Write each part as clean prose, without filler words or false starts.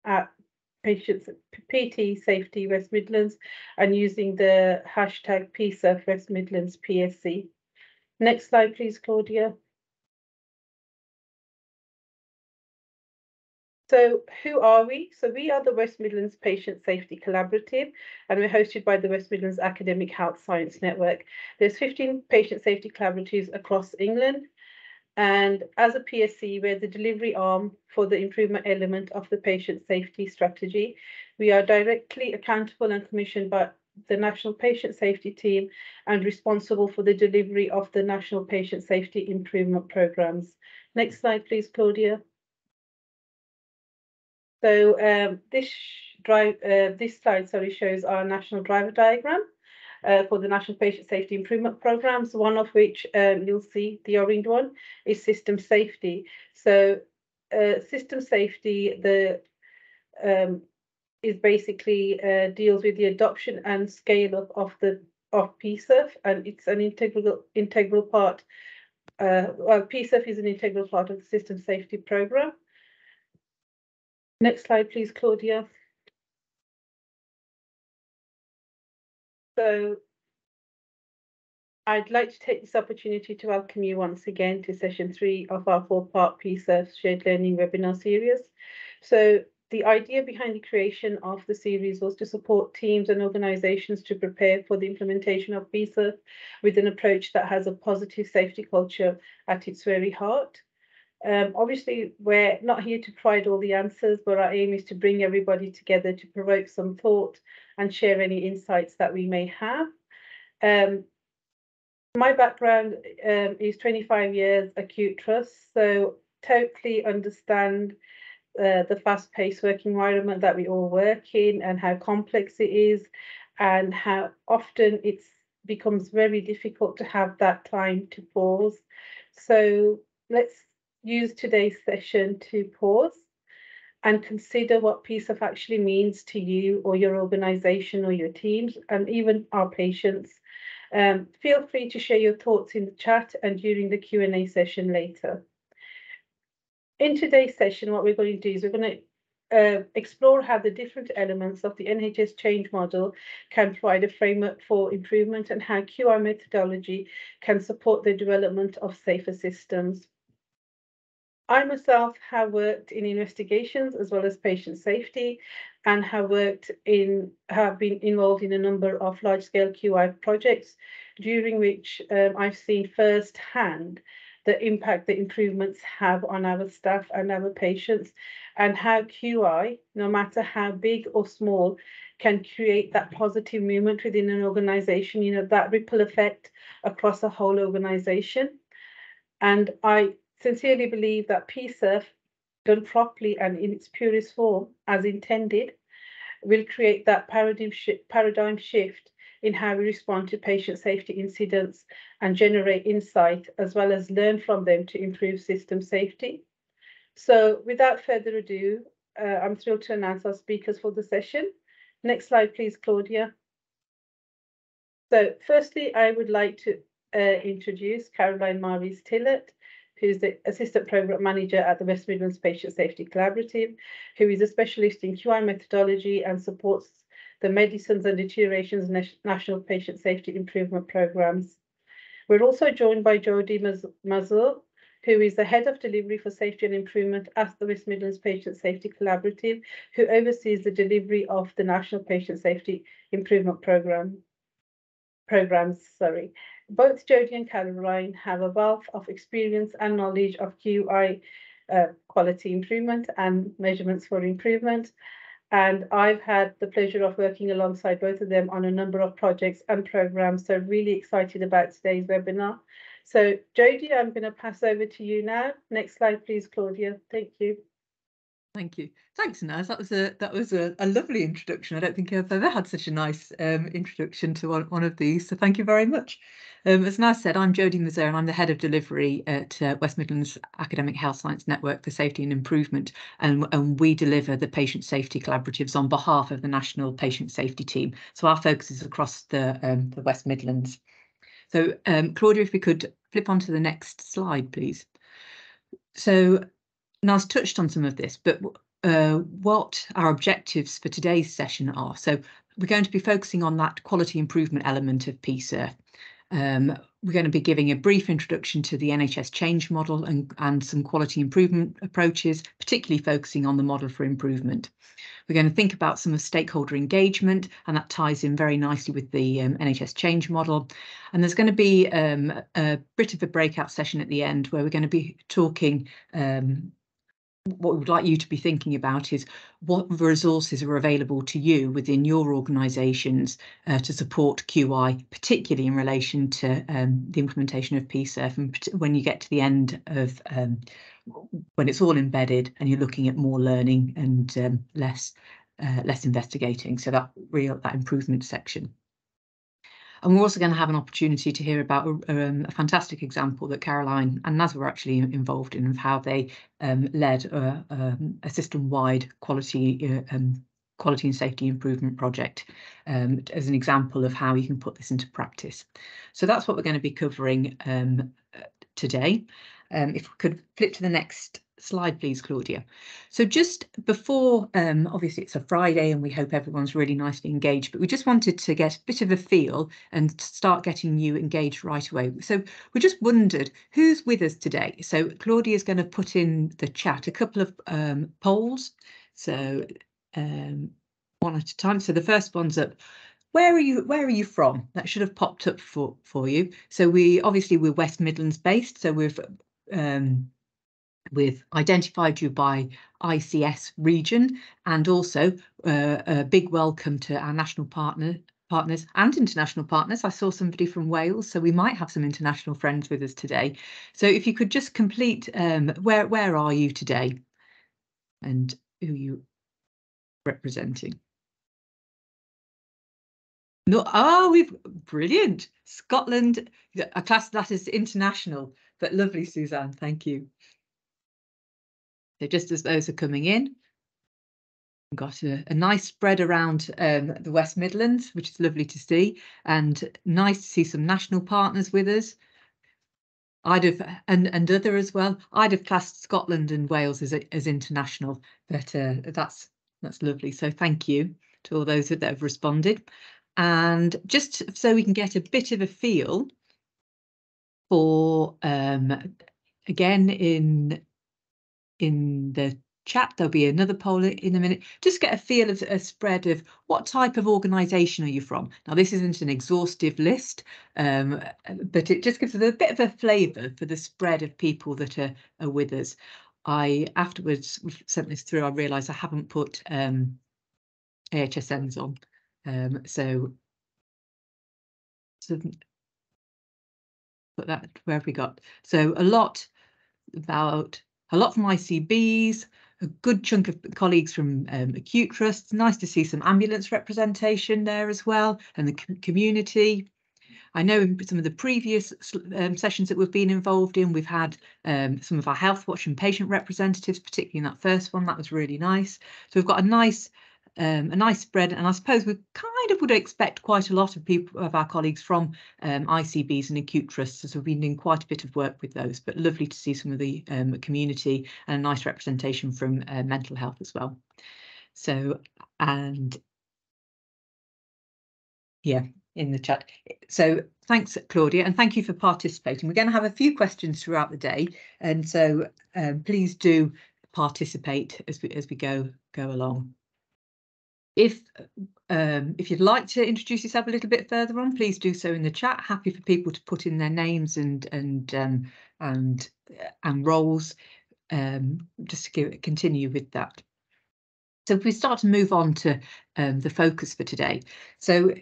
at patients PT Safety West Midlands and using the hashtag PSIRF West Midlands PSC. Next slide, please, Claudia. So who are we? So we are the West Midlands Patient Safety Collaborative, and we're hosted by the West Midlands Academic Health Science Network. There's 15 patient safety collaboratives across England. And as a PSC, we're the delivery arm for the improvement element of the patient safety strategy. We are directly accountable and commissioned by the National Patient Safety Team and responsible for the delivery of the National Patient Safety Improvement Programmes. Next slide, please, Claudia. So this slide shows our national driver diagram for the National Patient Safety Improvement Programmes, one of which you'll see, the orange one, is system safety. So system safety is basically deals with the adoption and scale up of PSIRF, and it's an integral part. PSIRF is an integral part of the system safety programme. Next slide, please, Claudia. So I'd like to take this opportunity to welcome you once again to session 3 of our 4-part PSIRF shared learning webinar series. So the idea behind the creation of the series was to support teams and organisations to prepare for the implementation of PSIRF with an approach that has a positive safety culture at its very heart. Obviously, we're not here to provide all the answers, but our aim is to bring everybody together to provoke some thought and share any insights that we may have. My background is 25 years acute trust, so totally understand the fast-paced work environment that we all work in and how complex it is and how often it becomes very difficult to have that time to pause. So let's use today's session to pause and consider what PSIRF actually means to you or your organisation or your teams and even our patients. Feel free to share your thoughts in the chat and during the Q&A session later. In today's session, what we're going to do is we're going to explore how the different elements of the NHS change model can provide a framework for improvement and how QI methodology can support the development of safer systems. I myself have worked in investigations as well as patient safety and have been involved in a number of large-scale QI projects during which I've seen firsthand the impact the improvements have on our staff and our patients and how QI, no matter how big or small, can create that positive movement within an organisation, that ripple effect across a whole organisation. And I sincerely believe that PSIRF, done properly and in its purest form, as intended, will create that paradigm shift in how we respond to patient safety incidents and generate insight, as well as learn from them to improve system safety. So without further ado, I'm thrilled to announce our speakers for the session. Next slide, please, Claudia. So firstly, I would like to introduce Caroline Marvies-Tillett, who's the Assistant Programme Manager at the West Midlands Patient Safety Collaborative, who is a specialist in QI methodology and supports the Medicines and Deteriorations National Patient Safety Improvement Programmes. We're also joined by Jodie Mazur, who is the Head of Delivery for Safety and Improvement at the West Midlands Patient Safety Collaborative, who oversees the delivery of the National Patient Safety Improvement Programmes. Both Jodie and Caroline have a wealth of experience and knowledge of QI quality improvement and measurements for improvement. And I've had the pleasure of working alongside both of them on a number of projects and programs. So really excited about today's webinar. So Jodie, I'm going to pass over to you now. Next slide, please, Claudia. Thank you. Thank you. Thanks, Naz. That was a lovely introduction. I don't think I've ever had such a nice introduction to one of these. So thank you very much. As Naz said, I'm Jodie Mazur and I'm the Head of Delivery at West Midlands Academic Health Science Network for Safety and Improvement. And we deliver the patient safety collaboratives on behalf of the National Patient Safety Team. So our focus is across the West Midlands. So Claudia, if we could flip on to the next slide, please. So Naz touched on some of this, but what our objectives for today's session are. So we're going to be focusing on that quality improvement element of PSIRF. We're going to be giving a brief introduction to the NHS change model and some quality improvement approaches, particularly focusing on the model for improvement. We're going to think about some of stakeholder engagement, and that ties in very nicely with the NHS change model. And there's going to be a bit of a breakout session at the end where we're going to be talking what we would like you to be thinking about is what resources are available to you within your organisations to support QI, particularly in relation to the implementation of PSIRF, and when you get to the end of when it's all embedded and you're looking at more learning and less investigating. So that improvement section. And we're also going to have an opportunity to hear about a fantastic example that Caroline and Naz were actually involved in, of how they led a system-wide quality and safety improvement project as an example of how you can put this into practice. So that's what we're going to be covering today. If we could flip to the next slide, please, Claudia. So just before, obviously it's a Friday and we hope everyone's really nicely engaged, but we just wanted to get a bit of a feel and start getting you engaged right away. So we just wondered who's with us today. So Claudia is going to put in the chat a couple of polls. So one at a time. So the first one's up. Where are you from? That should have popped up for you. So we're West Midlands based. So we've identified you by ICS region, and also a big welcome to our national partners and international partners. I saw somebody from Wales, so we might have some international friends with us today. So if you could just complete where are you today and who you representing. No, we've brilliant. Scotland, a class that is international, but lovely, Suzanne, thank you. So just as those are coming in, we've got a nice spread around the West Midlands, which is lovely to see, and nice to see some national partners with us. And other as well. I'd have classed Scotland and Wales as international, but that's lovely. So thank you to all those that have responded. And just so we can get a bit of a feel for, again, in the chat, there'll be another poll in a minute. Just get a feel of a spread of what type of organisation are you from. Now, this isn't an exhaustive list, but it just gives us a bit of a flavour for the spread of people that are with us. I afterwards sent this through. I realised I haven't put AHSNs on. So put that, where have we got? So a lot from ICBs, a good chunk of colleagues from acute trusts. Nice to see some ambulance representation there as well, and the community. I know in some of the previous sessions that we've been involved in, we've had some of our Health Watch and patient representatives, particularly in that first one. That was really nice. So we've got a nice spread, and I suppose we kind of would expect quite a lot of people, of our colleagues from ICBs and acute trusts, as we've been doing quite a bit of work with those, but lovely to see some of the community and a nice representation from mental health as well. So, and yeah, in the chat. So thanks, Claudia, and thank you for participating. We're going to have a few questions throughout the day, and so please do participate as we go along. If you'd like to introduce yourself a little bit further on, please do so in the chat. Happy for people to put in their names and roles, just to continue with that. So if we start to move on to the focus for today. So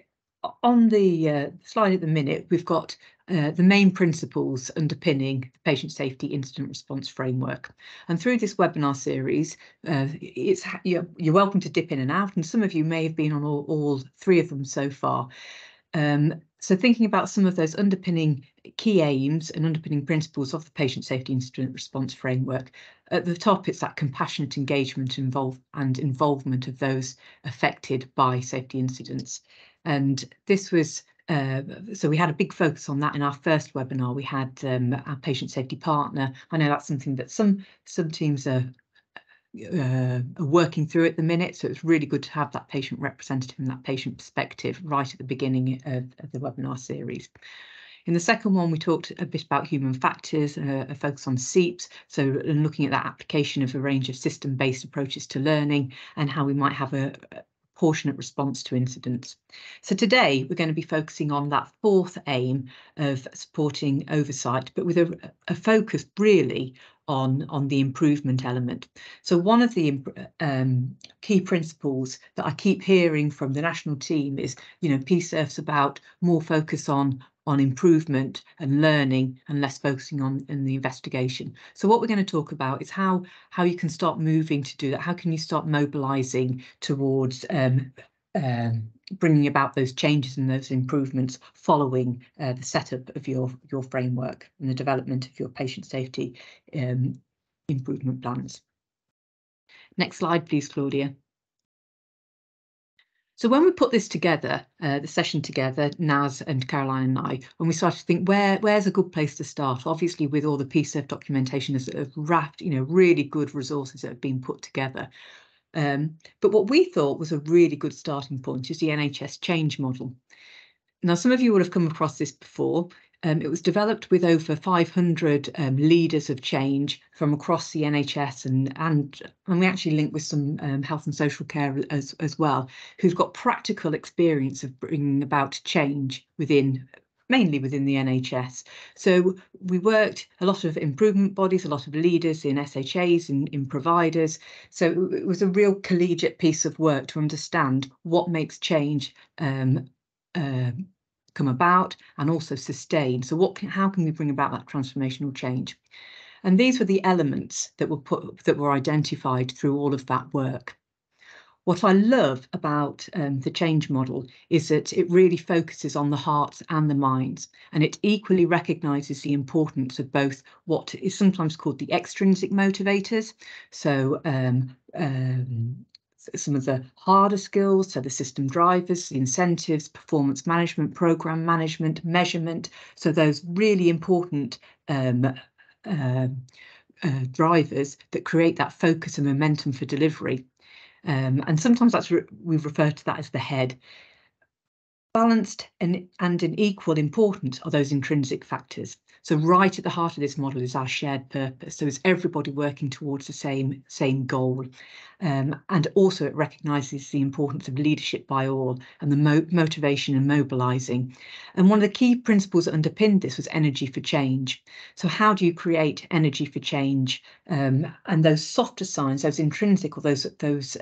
on the slide at the minute, we've got the main principles underpinning the patient safety incident response framework. And through this webinar series, you're welcome to dip in and out, and some of you may have been on all three of them so far. So thinking about some of those underpinning key aims and underpinning principles of the patient safety incident response framework. At the top, it's that compassionate engagement and involvement of those affected by safety incidents. And this was, so we had a big focus on that in our first webinar. We had our patient safety partner. I know that's something that some teams are working through at the minute, so it's really good to have that patient representative and that patient perspective right at the beginning of the webinar series. In the second one, we talked a bit about human factors, a focus on SEEPs, so looking at that application of a range of system-based approaches to learning and how we might have a proportionate response to incidents. So today we're going to be focusing on that fourth aim of supporting oversight, but with a focus really on the improvement element. So one of the key principles that I keep hearing from the national team is, PSIRF's about more focus on improvement and learning and less focusing on the investigation. So what we're going to talk about is how you can start moving to do that. How can you start mobilising towards bringing about those changes and those improvements following the setup of your framework and the development of your patient safety improvement plans. Next slide, please, Claudia. So when we put this together, the session together, Naz and Caroline and I, when we started to think where's a good place to start, obviously with all the PSIRF documentation as a raft, really good resources that have been put together. But what we thought was a really good starting point is the NHS change model. Now, some of you will have come across this before. It was developed with over 500 leaders of change from across the NHS, and we actually linked with some health and social care as well, who've got practical experience of bringing about change mainly within the NHS. So we worked a lot of improvement bodies, a lot of leaders in SHAs, in providers. So it was a real collegiate piece of work to understand what makes change come about and also sustain. So how can we bring about that transformational change? And these were the elements that were identified through all of that work. What I love about the change model is that it really focuses on the hearts and the minds, and it equally recognises the importance of both what is sometimes called the extrinsic motivators, so some of the harder skills, so the system drivers, the incentives, performance management, programme management, measurement, so those really important drivers that create that focus and momentum for delivery. And sometimes we refer to that as the head. Balanced and in equal importance are those intrinsic factors. So right at the heart of this model is our shared purpose. So it's everybody working towards the same goal. And also it recognises the importance of leadership by all and the motivation and mobilising. And one of the key principles that underpinned this was energy for change. So how do you create energy for change? And those softer signs, those intrinsic or those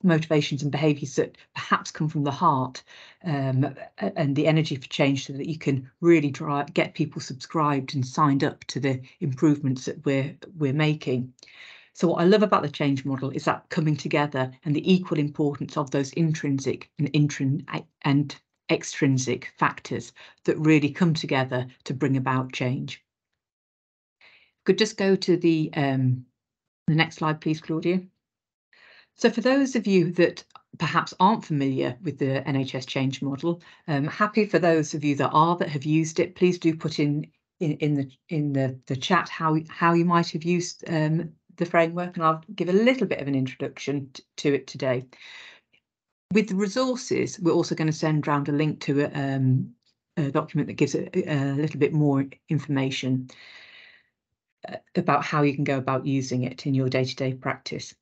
motivations and behaviours that perhaps come from the heart, and the energy for change, so that you can really get people subscribed and signed up to the improvements that we're making. So what I love about the change model is that coming together and the equal importance of those intrinsic and extrinsic factors that really come together to bring about change. Could just go to the next slide, please, Claudia. So for those of you that perhaps aren't familiar with the NHS change model, happy for those of you that have used it. Please do put in the chat how you might have used the framework, and I'll give a little bit of an introduction to it today. With the resources, we're also going to send round a link to a document that gives a little bit more information about how you can go about using it in your day-to-day practice.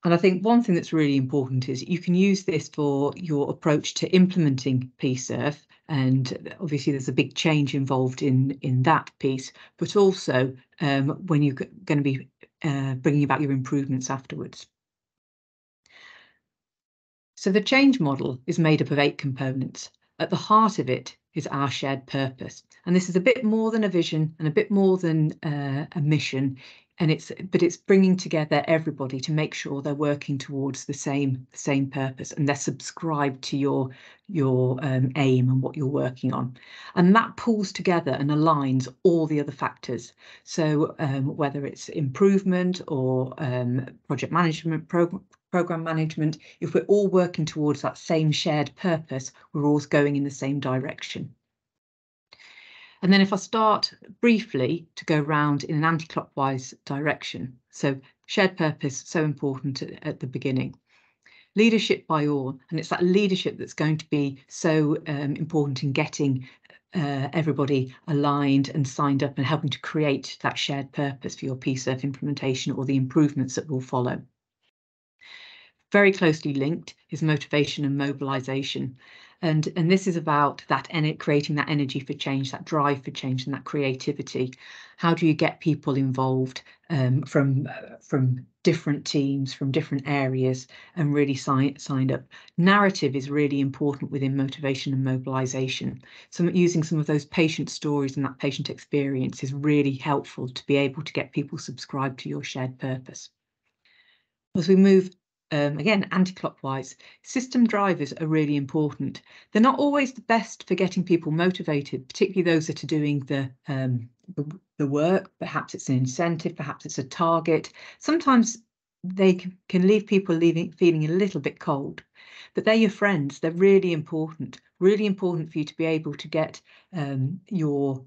And I think one thing that's really important is you can use this for your approach to implementing PSIRF, and obviously there's a big change involved in that piece, but also when you're going to be bringing about your improvements afterwards. So the change model is made up of 8 components. At the heart of it is our shared purpose, and this is a bit more than a vision and a bit more than a mission. But it's bringing together everybody to make sure they're working towards the same purpose, and they're subscribed to your aim and what you're working on, and that pulls together and aligns all the other factors. So whether it's improvement or project management, program management, if we're all working towards that same shared purpose, we're all going in the same direction. And then if I start briefly to go round in an anti-clockwise direction. So Shared purpose, so important at the beginning. Leadership by all, and it's that leadership that's going to be so important in getting everybody aligned and signed up and helping to create that shared purpose for your PSIRF implementation or the improvements that will follow. Very closely linked is motivation and mobilisation. And this is about that creating that energy for change, that drive for change and that creativity. How do you get people involved from different teams, from different areas, and really signed up? Narrative is really important within motivation and mobilisation. So using some of those patient stories and that patient experience is really helpful to be able to get people subscribed to your shared purpose. As we move again, anti-clockwise, system drivers are really important. They're not always the best for getting people motivated, particularly those that are doing the work. Perhaps it's an incentive, perhaps it's a target. Sometimes they can leave people feeling a little bit cold, but they're your friends. They're really important for you to be able to get your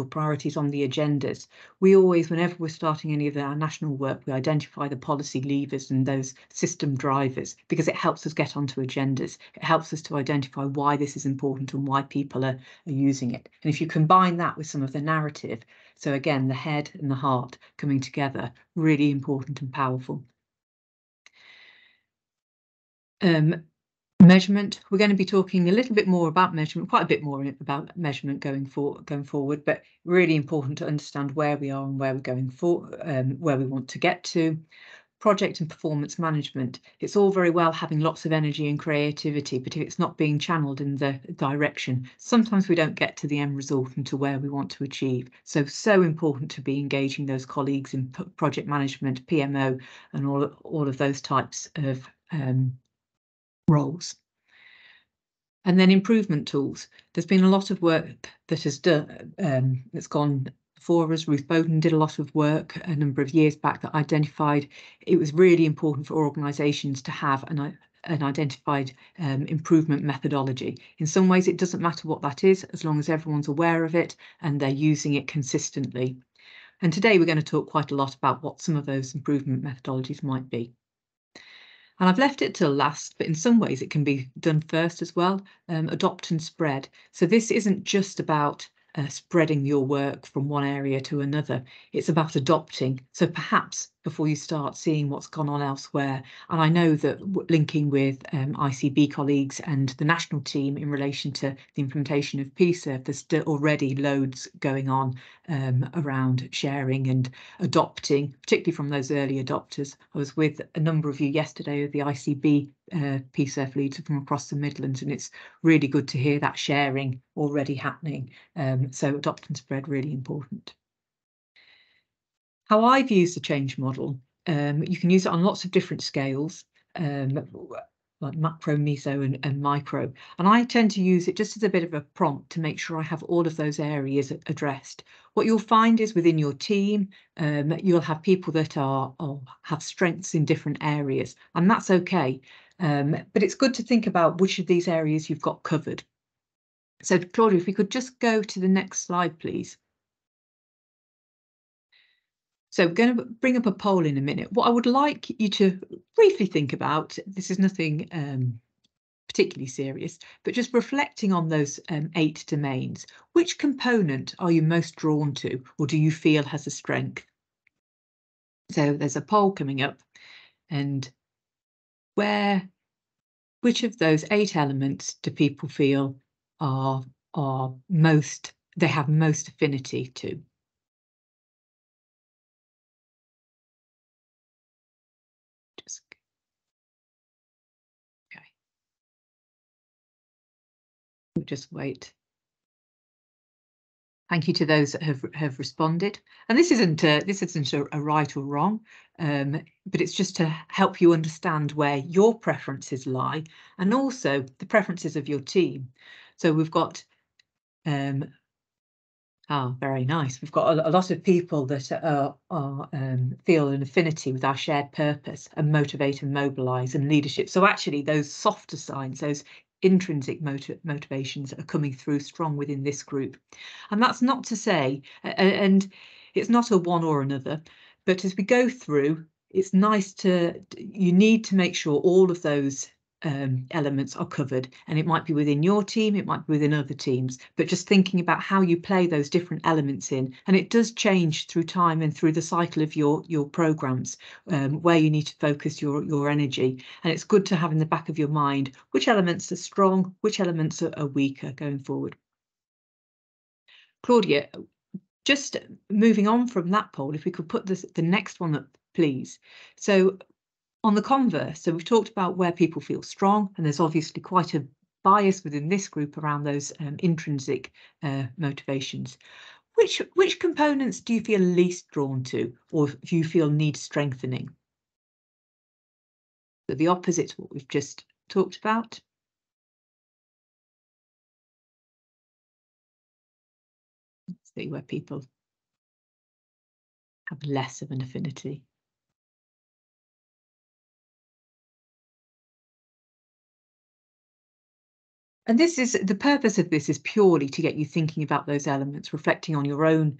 priorities on the agendas. We always, whenever we're starting any of our national work, we identify the policy levers and those system drivers, because it helps us get onto agendas. It helps us to identify why this is important and why people are using it. And if you combine that with some of the narrative, so again, the head and the heart coming together, really important and powerful. Measurement, we're going to be talking a little bit more about measurement, quite a bit more about measurement going forward, but really important to understand where we are and where we're going where we want to get to. Project and performance management, it's all very well having lots of energy and creativity, but if it's not being channeled in the direction, sometimes we don't get to the end result and to where we want to achieve. So important to be engaging those colleagues in project management, PMO, and all of those types of roles. And then improvement tools. There's been a lot of work that has done that's gone before us. Ruth Bowden did a lot of work a number of years back that identified it was really important for organisations to have an identified improvement methodology. In some ways, it doesn't matter what that is, as long as everyone's aware of it and they're using it consistently. And today we're going to talk quite a lot about what some of those improvement methodologies might be. And I've left it till last, but in some ways it can be done first as well. Adopt and spread. So this isn't just about spreading your work from one area to another. It's about adopting. So perhaps before you start seeing what's gone on elsewhere, and I know that linking with ICB colleagues and the national team in relation to the implementation of PSIRF, there's still already loads going on around sharing and adopting, particularly from those early adopters. I was with a number of you yesterday of the ICB PSIRF leads from across the Midlands, and it's really good to hear that sharing already happening. So adopt and spread, really important. How I've used the change model, you can use it on lots of different scales, like macro, meso and micro. And I tend to use it just as a bit of a prompt to make sure I have all of those areas addressed. What you'll find is within your team, you'll have people that have strengths in different areas, and that's okay. But it's good to think about which of these areas you've got covered. So Claudia, if we could just go to the next slide, please. So we're going to bring up a poll in a minute. What I would like you to briefly think about, this is nothing particularly serious, but just reflecting on those 8 domains. Which component are you most drawn to, or do you feel has a strength? So there's a poll coming up, and which of those 8 elements do people feel are most, they have most affinity to? Okay. We'll just wait. Thank you to those that have responded. And this isn't a right or wrong, but it's just to help you understand where your preferences lie and also the preferences of your team. So we've got very nice. We've got a lot of people that feel an affinity with our shared purpose and motivate and mobilise and leadership. So actually those softer signs, those intrinsic motivations are coming through strong within this group. And that's not to say, and it's not a one or another, but as we go through, it's nice you need to make sure all of those elements are covered, and it might be within your team, it might be within other teams, but just thinking about how you play those different elements in, and it does change through time and through the cycle of your programs, where you need to focus your energy, and it's good to have in the back of your mind which elements are strong, which elements are weaker going forward. Claudia, just moving on from that poll, if we could put the next one up, please. So on the converse, so we've talked about where people feel strong, and there's obviously quite a bias within this group around those intrinsic motivations. Which components do you feel least drawn to, or do you feel need strengthening? So the opposite to what we've just talked about. Let's see where people have less of an affinity. And this is the purpose of this is purely to get you thinking about those elements, reflecting on your own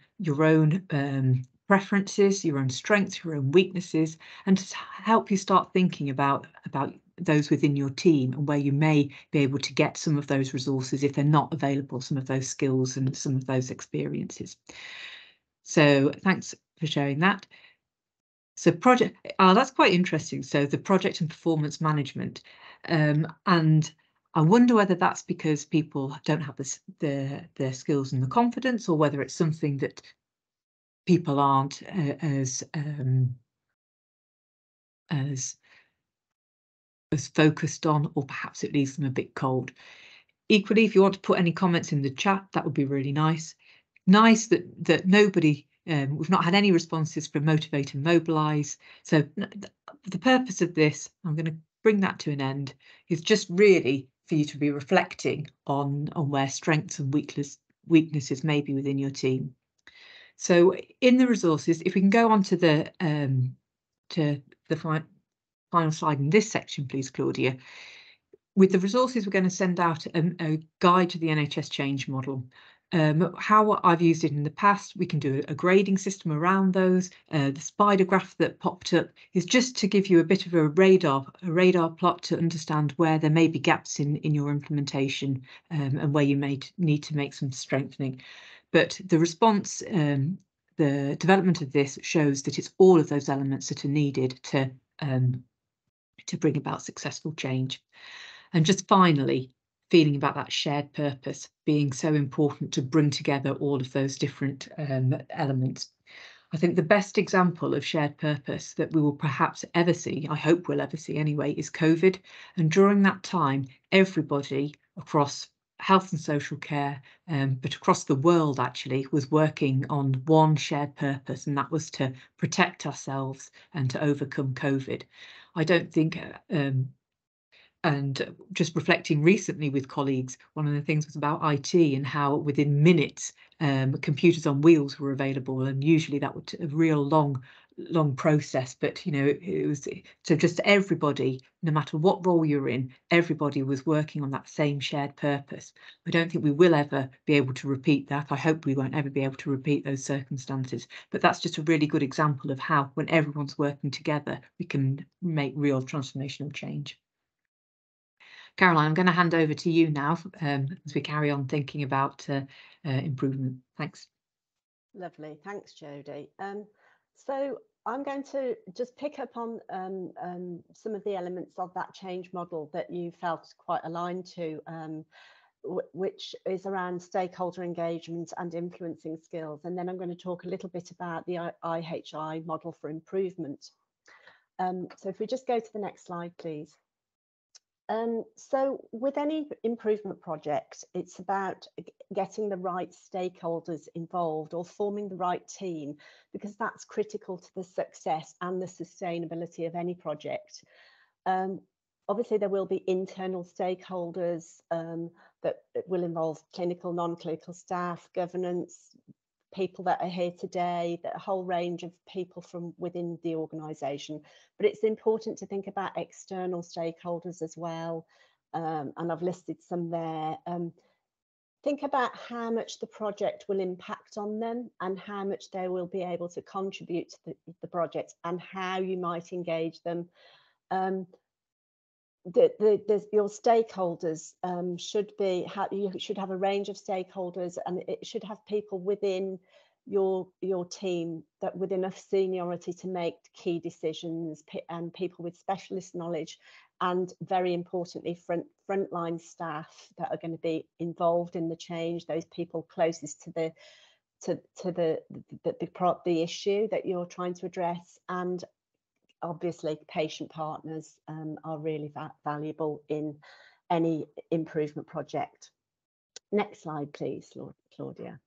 preferences, your own strengths, your own weaknesses, and to help you start thinking about those within your team and where you may be able to get some of those resources if they're not available, some of those skills and some of those experiences. So thanks for sharing that. So that's quite interesting. So the project and performance management, and I wonder whether that's because people don't have their skills and the confidence, or whether it's something that people aren't as focused on, or perhaps it leaves them a bit cold. Equally, if you want to put any comments in the chat, that would be really nice. Nice that nobody, we've not had any responses from Motivate and Mobilise. So the purpose of this, I'm going to bring that to an end, is just really for you to be reflecting on where strengths and weaknesses may be within your team. So in the resources, if we can go on to the final slide in this section, please, Claudia. With the resources, we're going to send out a guide to the NHS change model. How I've used it in the past, we can do a grading system around those. The spider graph that popped up is just to give you a bit of a radar plot to understand where there may be gaps in your implementation, and where you may need to make some strengthening. But the response, the development of this shows that it's all of those elements that are needed to bring about successful change. And just finally, feeling about that shared purpose being so important to bring together all of those different elements. I think the best example of shared purpose that we will perhaps ever see, I hope we'll ever see anyway, is COVID. And during that time, everybody across health and social care, but across the world actually, was working on one shared purpose, and that was to protect ourselves and to overcome COVID. I don't think and just reflecting recently with colleagues, one of the things was about IT and how within minutes computers on wheels were available, and usually that would a real long process. But you know, it was so just everybody, no matter what role you're in, everybody was working on that same shared purpose. I don't think we will ever be able to repeat that. I hope we won't ever be able to repeat those circumstances. But that's just a really good example of how, when everyone's working together, we can make real transformational change. Caroline, I'm going to hand over to you now as we carry on thinking about improvement. Thanks. Lovely. Thanks, Jodie. So I'm going to just pick up on some of the elements of that change model that you felt quite aligned to, which is around stakeholder engagement and influencing skills. And then I'm going to talk a little bit about the IHI model for improvement. So if we just go to the next slide, please. So with any improvement project, it's about getting the right stakeholders involved or forming the right team, because that's critical to the success and the sustainability of any project. Obviously, there will be internal stakeholders that will involve clinical, non-clinical staff, governance, people that are here today, a whole range of people from within the organisation. But it's important to think about external stakeholders as well. And I've listed some there. think about how much the project will impact on them and how much they will be able to contribute to the project and how you might engage them. Your stakeholders you should have a range of stakeholders, and it should have people within your team that with enough seniority to make key decisions, and people with specialist knowledge, and very importantly frontline staff that are going to be involved in the change, those people closest to the issue that you're trying to address. And obviously patient partners are really valuable in any improvement project. Next slide, please, Claudia.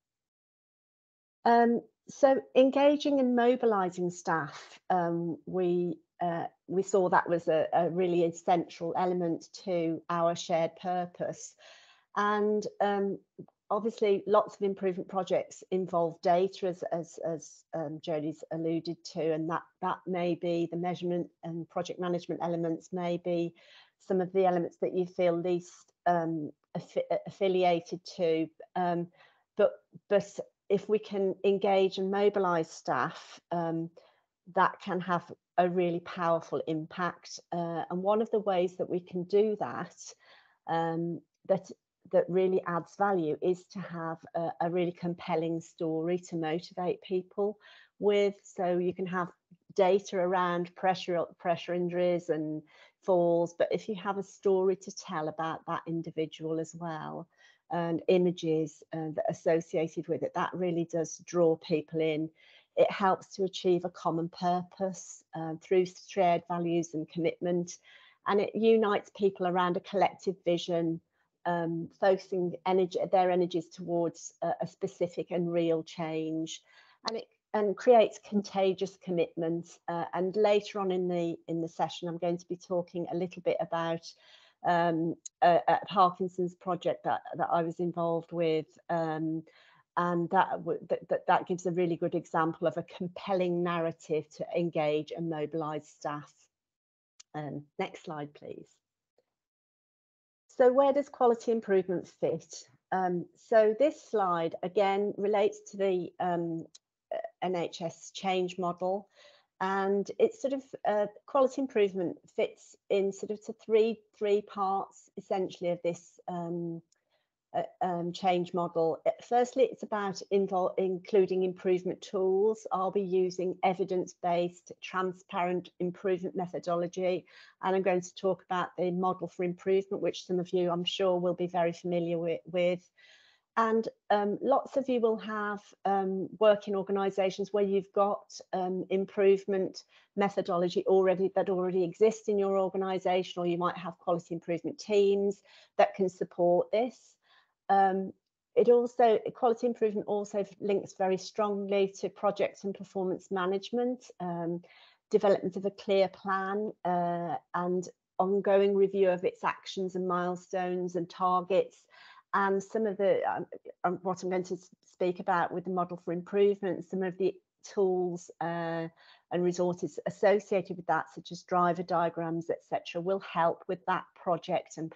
So engaging and mobilising staff, we saw that was a really essential element to our shared purpose. And obviously lots of improvement projects involve data, as Jodie's alluded to, and that may be the measurement and project management elements, may be some of the elements that you feel least affiliated to, but if we can engage and mobilise staff, that can have a really powerful impact. And one of the ways that we can do that, that really adds value, is to have a really compelling story to motivate people with. So you can have data around pressure injuries and falls, but if you have a story to tell about that individual as well, and images that are associated with it, that really does draw people in. It helps to achieve a common purpose through shared values and commitment, and it unites people around a collective vision, focusing their energies towards a specific and real change, and creates contagious commitment. And later on in the session, I'm going to be talking a little bit about a Parkinson's project that I was involved with, and that gives a really good example of a compelling narrative to engage and mobilise staff. Next slide, please. So where does quality improvement fit? So this slide again relates to the NHS change model, and it's sort of quality improvement fits in sort of to three parts essentially of this change model. Firstly, it's about including improvement tools. I'll be using evidence-based, transparent improvement methodology, and I'm going to talk about the model for improvement, which some of you I'm sure will be very familiar with. And lots of you will have work in organisations where you've got improvement methodology that already exists in your organisation, or you might have quality improvement teams that can support this. Quality improvement also links very strongly to project and performance management, development of a clear plan, and ongoing review of its actions and milestones and targets. And some of the what I'm going to speak about with the model for improvement, some of the tools and resources associated with that, such as driver diagrams, etc., will help with that project and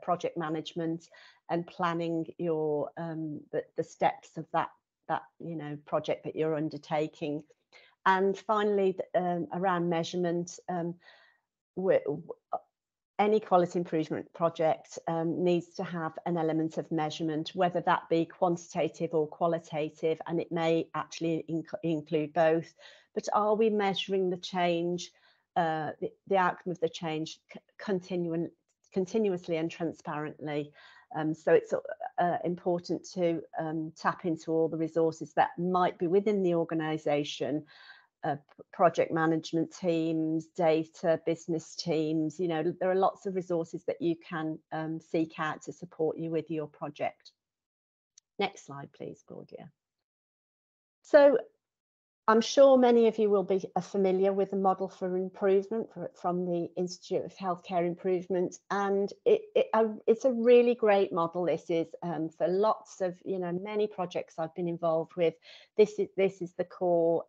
project management and planning your the steps of that project that you're undertaking. And finally, around measurement, any quality improvement project needs to have an element of measurement, whether that be quantitative or qualitative, and it may actually include both. But are we measuring the change, the outcome of the change continuously and transparently? So it's important to tap into all the resources that might be within the organisation. Project management teams, data, business teams, there are lots of resources that you can seek out to support you with your project. Next slide, please, Claudia. So I'm sure many of you will be familiar with the model for improvement from the Institute of Healthcare Improvement, and it's a really great model. This is for lots of many projects I've been involved with. This is the core.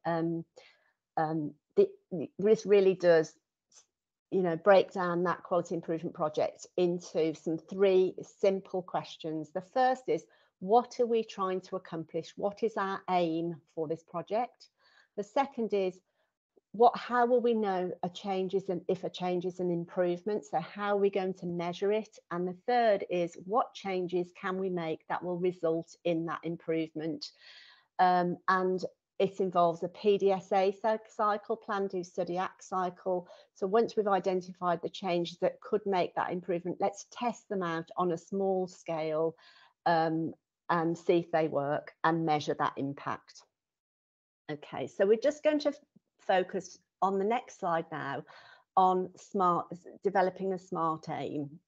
This really does, break down that quality improvement project into three simple questions. The first is, what are we trying to accomplish? What is our aim for this project? The second is, how will we know a change is if a change is an improvement? So how are we going to measure it? And the third is, what changes can we make that will result in that improvement? And it involves a PDSA cycle, plan, do, study, act cycle. So once we've identified the changes that could make that improvement, let's test them out on a small scale and see if they work and measure that impact. Okay, so we're just going to focus on the next slide now on developing a SMART aim.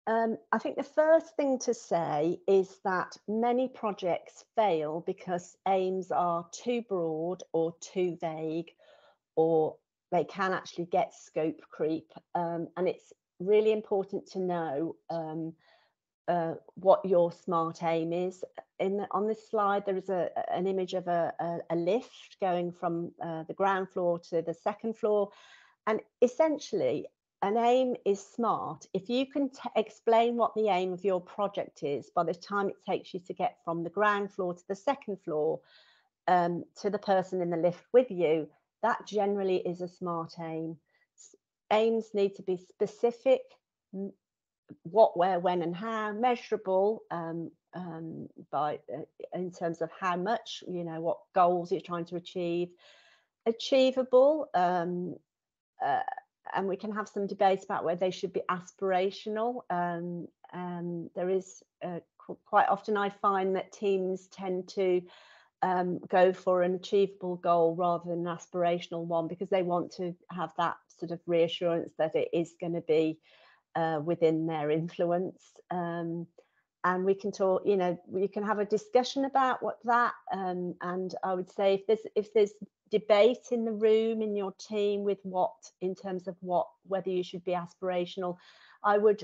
I think the first thing to say is that many projects fail because aims are too broad or too vague, or they can actually get scope creep. And it's really important to know what your SMART aim is. On this slide, there is an image of a lift going from the ground floor to the second floor. And essentially, an aim is SMART if you can explain what the aim of your project is by the time it takes you to get from the ground floor to the second floor to the person in the lift with you. That generally is a SMART aim. Aims need to be specific, what, where, when, and how, measurable by in terms of how much, what goals you're trying to achieve, achievable, and we can have some debates about whether they should be aspirational. There is quite often I find that teams tend to go for an achievable goal rather than an aspirational one, because they want to have that sort of reassurance that it is going to be within their influence. And we can talk, we can have a discussion about what that, and I would say if there's debate in the room, in your team, with in terms of whether you should be aspirational, I would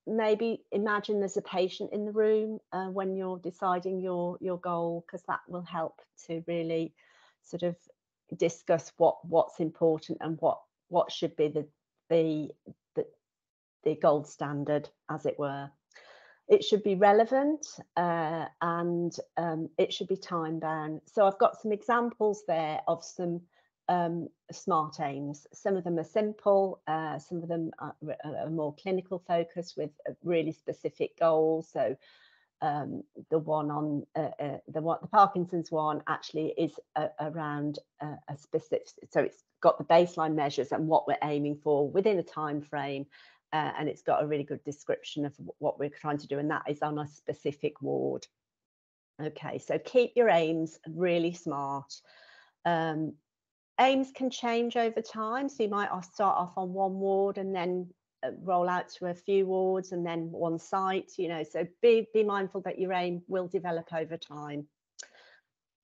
maybe imagine there's a patient in the room when you're deciding your goal, because that will help to really sort of discuss what's important and what should be the gold standard, as it were. It should be relevant and it should be time bound. So I've got some examples there of some SMART aims. Some of them are simple, some of them are more clinical focused with really specific goals. So the Parkinson's one actually is around a specific, so it's got the baseline measures and what we're aiming for within a time frame. And it's got a really good description of what we're trying to do, and that is on a specific ward. Okay, so keep your aims really SMART. Aims can change over time, so you might start off on one ward and then roll out to a few wards and then one site, so be mindful that your aim will develop over time.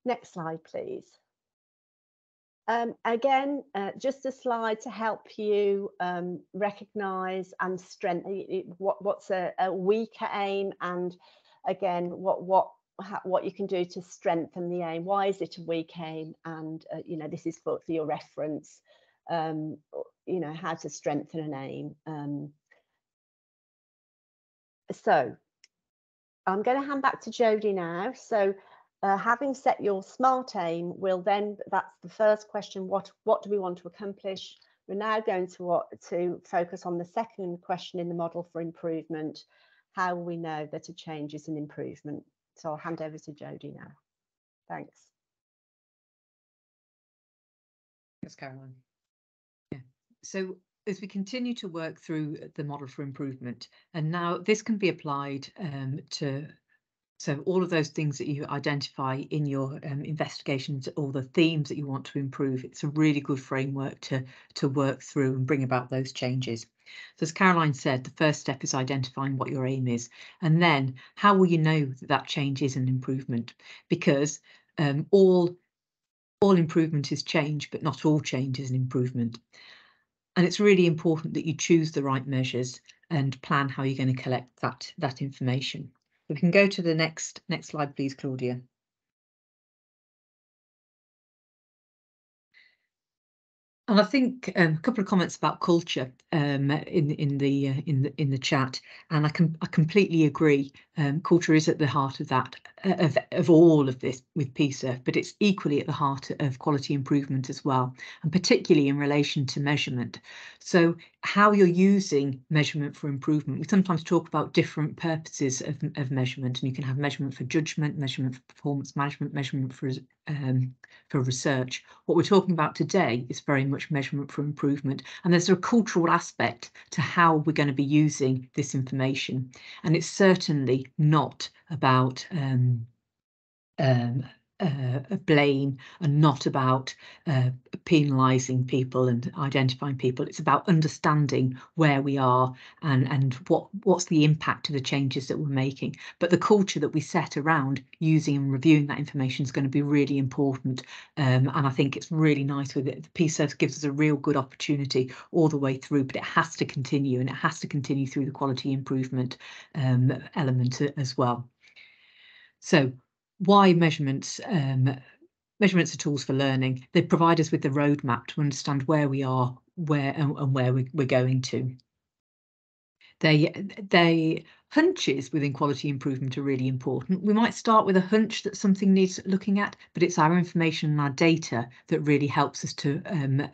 Next slide, please. Again, just a slide to help you recognise and strengthen what's a weaker aim, and again what you can do to strengthen the aim. Why is it a weak aim? And this is for your reference. How to strengthen an aim. So I'm going to hand back to Jodie now. So having set your SMART aim, that's the first question, what do we want to accomplish? We're now going to focus on the second question in the model for improvement. How will we know that a change is an improvement? So I'll hand over to Jodie now. Thanks. Thanks, Caroline. Yeah. So as we continue to work through the model for improvement, and now this can be applied so all of those things that you identify in your investigations, all the themes that you want to improve, it's a really good framework to work through and bring about those changes. So as Caroline said, the first step is identifying what your aim is, and then how will you know that change is an improvement? Because all improvement is change, but not all change is an improvement. And it's really important that you choose the right measures and plan how you're going to collect that information. We can go to the next slide, please, Claudia. And I think a couple of comments about culture in the chat, and I completely agree. Culture is at the heart of that of all of this with PSIRF, but it's equally at the heart of quality improvement as well, and particularly in relation to measurement. So how you're using measurement for improvement. We sometimes talk about different purposes of measurement, and you can have measurement for judgment, measurement for performance management, measurement for research. What we're talking about today is very much measurement for improvement, and there's a cultural aspect to how we're going to be using this information, and it's certainly not about blame and not about penalising people and identifying people. It's about understanding where we are and what's the impact of the changes that we're making. But the culture that we set around using and reviewing that information is going to be really important. And I think it's really nice with it. The PSIRF gives us a real good opportunity all the way through, but it has to continue, and it has to continue through the quality improvement element as well. So why measurements? Measurements are tools for learning. They provide us with the roadmap to understand where we are, where we're going to. They hunches within quality improvement are really important. We might start with a hunch that something needs looking at, but it's our information and our data that really helps us to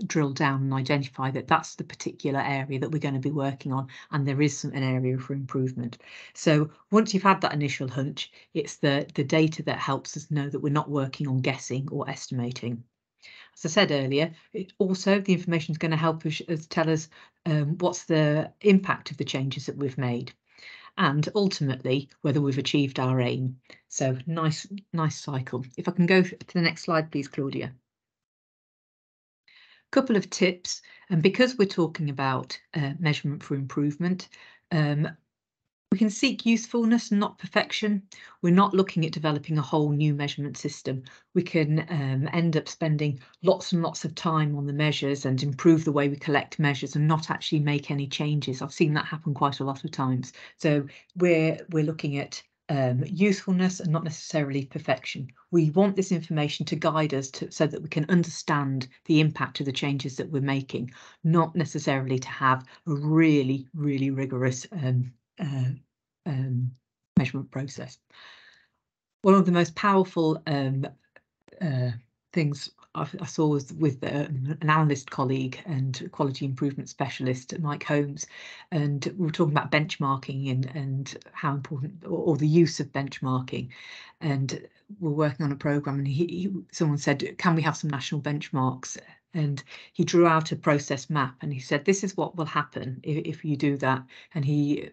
drill down and identify that that's the particular area that we're going to be working on, and there is an area for improvement. So once you've had that initial hunch, it's the data that helps us know that we're not working on guessing or estimating. As I said earlier, also the information is going to help us tell us what's the impact of the changes that we've made, and ultimately whether we've achieved our aim. So nice cycle. If I can go to the next slide, please, Claudia. Couple of tips, and because we're talking about measurement for improvement, we can seek usefulness, not perfection. We're not looking at developing a whole new measurement system. We can end up spending lots and lots of time on the measures and improve the way we collect measures and not actually make any changes. I've seen that happen quite a lot of times. So we're looking at usefulness and not necessarily perfection. We want this information to guide us so that we can understand the impact of the changes that we're making, not necessarily to have a really rigorous measurement process. One of the most powerful things I saw was with an analyst colleague and quality improvement specialist, Mike Holmes, and we were talking about benchmarking and how important, or the use of benchmarking, and we're working on a program, and someone said, can we have some national benchmarks? And he drew out a process map, and he said, this is what will happen if you do that. And he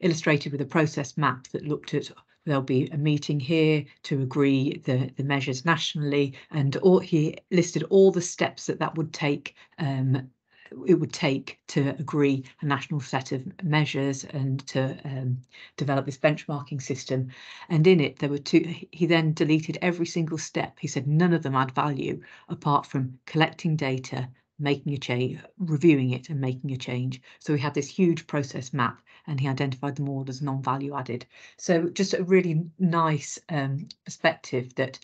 illustrated with a process map that looked at, there'll be a meeting here to agree the measures nationally, and he listed all the steps that would take. It would take to agree a national set of measures and to develop this benchmarking system. And in it, there were two. He then deleted every single step. He said none of them add value apart from collecting data, making a change, reviewing it and making a change. So we had this huge process map, and he identified them all as non-value added. So just a really nice perspective that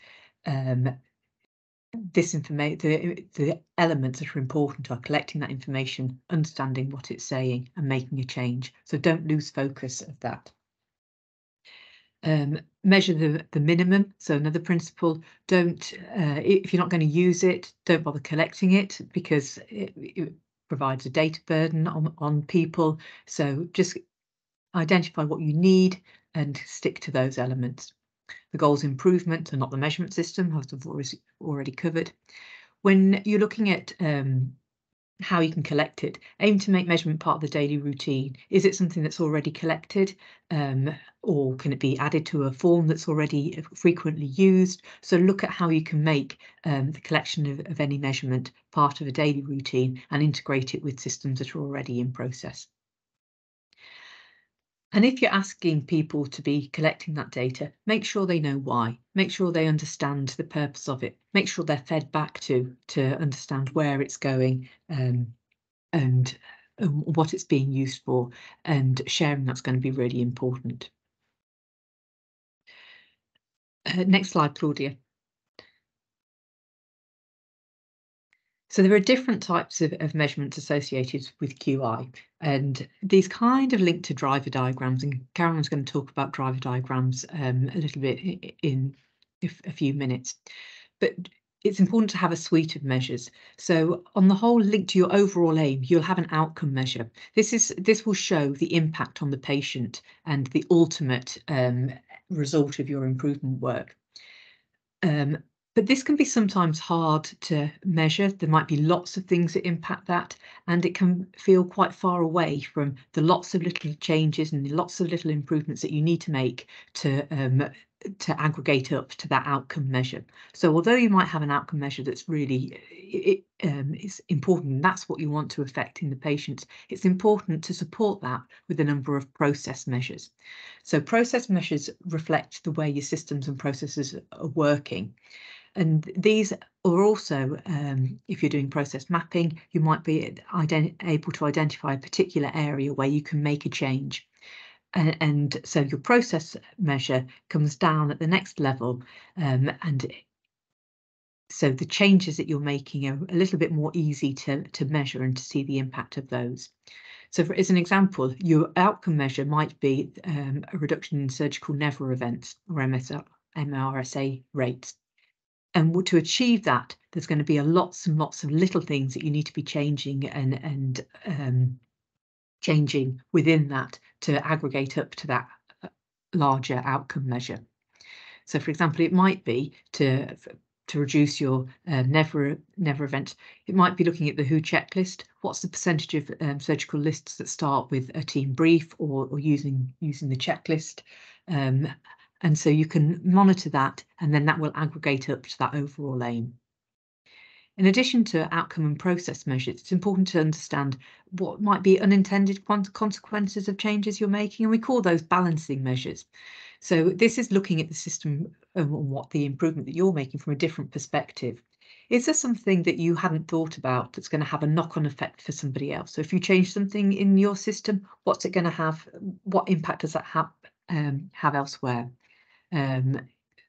this information, the elements that are important are collecting that information, understanding what it's saying and making a change. So don't lose focus of that. Measure the minimum. So another principle, don't, if you're not going to use it, don't bother collecting it, because it provides a data burden on people. So just identify what you need and stick to those elements. The goals improvement are not the measurement system, as I've already covered. When you're looking at how you can collect it, aim to make measurement part of the daily routine. Is it something that's already collected, or can it be added to a form that's already frequently used? So look at how you can make the collection of any measurement part of a daily routine and integrate it with systems that are already in process. And if you're asking people to be collecting that data, make sure they know why, make sure they understand the purpose of it, make sure they're fed back to understand where it's going and what it's being used for, and sharing that's going to be really important. Next slide, Claudia. So there are different types of measurements associated with QI, and these kind of link to driver diagrams, and Karen's going to talk about driver diagrams a little bit in a few minutes. But it's important to have a suite of measures. So on the whole, linked to your overall aim, you'll have an outcome measure. This will show the impact on the patient and the ultimate result of your improvement work. But this can be sometimes hard to measure. There might be lots of things that impact that, and it can feel quite far away from the lots of little changes and lots of little improvements that you need to make to aggregate up to that outcome measure. So although you might have an outcome measure that's really is important, and that's what you want to affect in the patients, it's important to support that with a number of process measures. So process measures reflect the way your systems and processes are working. And these are also, if you're doing process mapping, you might be able to identify a particular area where you can make a change. And so your process measure comes down at the next level, and so the changes that you're making are a little bit more easy to measure and to see the impact of those. So as an example, your outcome measure might be a reduction in surgical never events or MRSA rates. And to achieve that, there's going to be lots and lots of little things that you need to be changing and changing within that to aggregate up to that larger outcome measure. So, for example, it might be to reduce your never event. It might be looking at the WHO checklist. What's the percentage of surgical lists that start with a team brief or using the checklist? And so you can monitor that, and then that will aggregate up to that overall aim. In addition to outcome and process measures, it's important to understand what might be unintended consequences of changes you're making, and we call those balancing measures. So this is looking at the system and what the improvement that you're making from a different perspective. Is there something that you hadn't thought about that's going to have a knock-on effect for somebody else? So if you change something in your system, what's it going to have? What impact does that have elsewhere?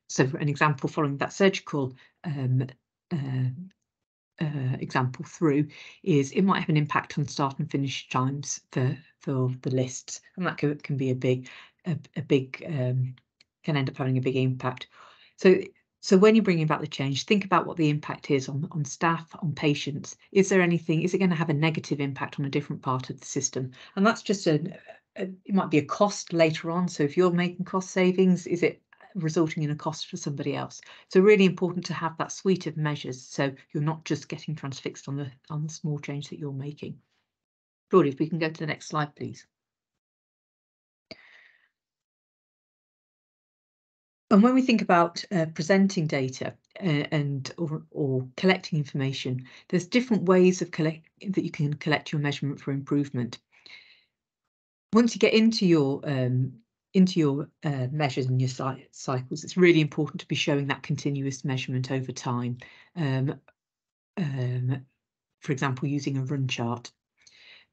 So for an example, following that surgical example through, is it might have an impact on start and finish times for the lists, and that can be a big can end up having a big impact. So when you're bringing about the change, think about what the impact is on staff, on patients. Is there anything? Is it going to have a negative impact on a different part of the system? And that's just it might be a cost later on. So if you're making cost savings, is it resulting in a cost for somebody else? So really important to have that suite of measures, so you're not just getting transfixed on the small change that you're making. Claudia, if we can go to the next slide, please. And when we think about presenting data or collecting information, there's different ways of that you can collect your measurement for improvement. Once you get into your measures and your cycles, it's really important to be showing that continuous measurement over time. For example, using a run chart.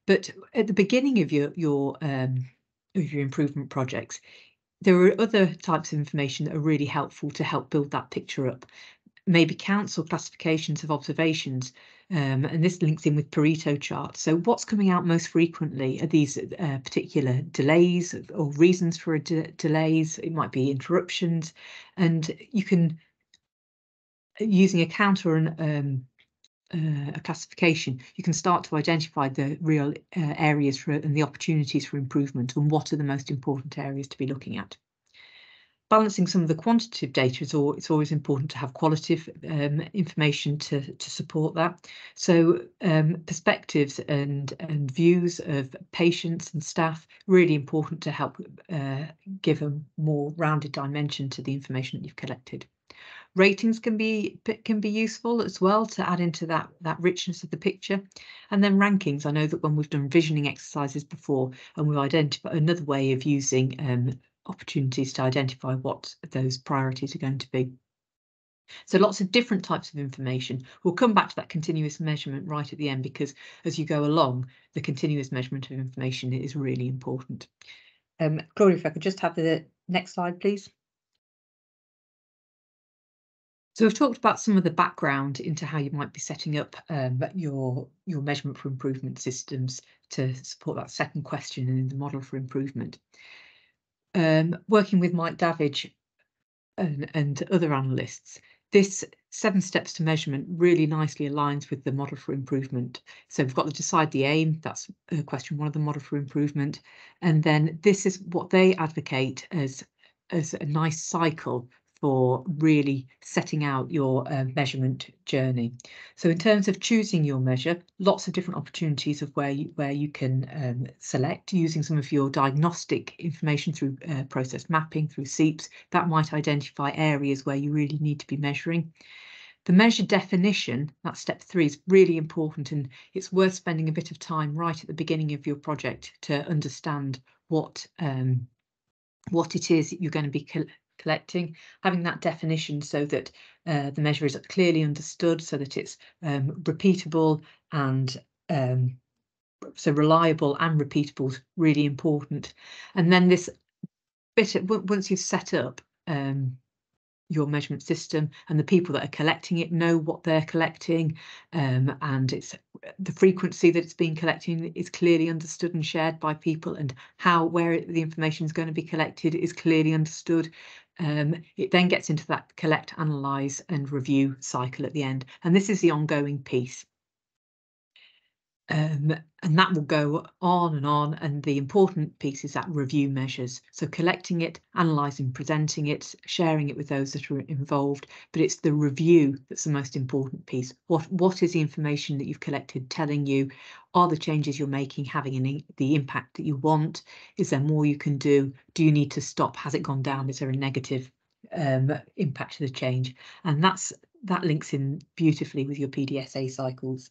But at the beginning of your improvement projects, there are other types of information that are really helpful to help build that picture up. Maybe counts or classifications of observations, and this links in with Pareto charts. So what's coming out most frequently are these particular delays or reasons for delays. It might be interruptions, and you can, using a count or a classification, you can start to identify the real areas and the opportunities for improvement, and what are the most important areas to be looking at. Balancing some of the quantitative data it's always important to have qualitative information to support that. So perspectives and views of patients and staff, really important to help give a more rounded dimension to the information that you've collected. Ratings can be useful as well to add into that richness of the picture. And then rankings. I know that when we've done visioning exercises before, and we've identified another way of using opportunities to identify what those priorities are going to be. So lots of different types of information. We'll come back to that continuous measurement right at the end, because as you go along, the continuous measurement of information is really important. Claudia, if I could just have the next slide, please. So we've talked about some of the background into how you might be setting up your measurement for improvement systems to support that second question in the model for improvement. Working with Mike Davidge and other analysts, this 7 steps to measurement really nicely aligns with the model for improvement. So we've got to decide the aim, that's question 1 of the model for improvement, and then this is what they advocate as a nice cycle for really setting out your measurement journey. So in terms of choosing your measure, lots of different opportunities of where you can select using some of your diagnostic information through process mapping, through SEEPs, that might identify areas where you really need to be measuring. The measure definition, that's step 3, is really important, and it's worth spending a bit of time right at the beginning of your project to understand what it is that you're going to be collecting, having that definition so that the measure is clearly understood, so that it's repeatable and so reliable and repeatable is really important. And then this bit, once you've set up your measurement system and the people that are collecting it know what they're collecting, and it's the frequency that it's being collected is clearly understood and shared by people, and where the information is going to be collected is clearly understood. It then gets into that collect, analyze and review cycle at the end, and this is the ongoing piece. And that will go on, and the important piece is that review measures. So collecting it, analysing, presenting it, sharing it with those that are involved, but it's the review that's the most important piece. What is the information that you've collected telling you? Are the changes you're making having the impact that you want? Is there more you can do? Do you need to stop? Has it gone down? Is there a negative impact to the change? And that links in beautifully with your PDSA cycles.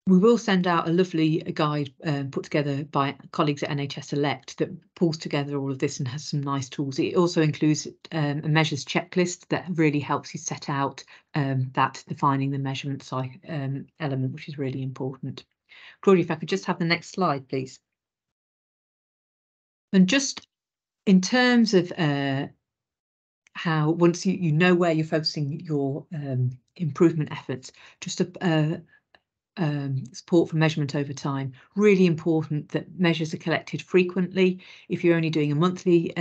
We will send out a lovely guide put together by colleagues at NHS Elect that pulls together all of this and has some nice tools. It also includes a measures checklist that really helps you set out that defining the measurement element, which is really important. Claudia, if I could just have the next slide, please. And just in terms of how, once you know where you're focusing your improvement efforts, just support for measurement over time. Really important that measures are collected frequently. If you're only doing a monthly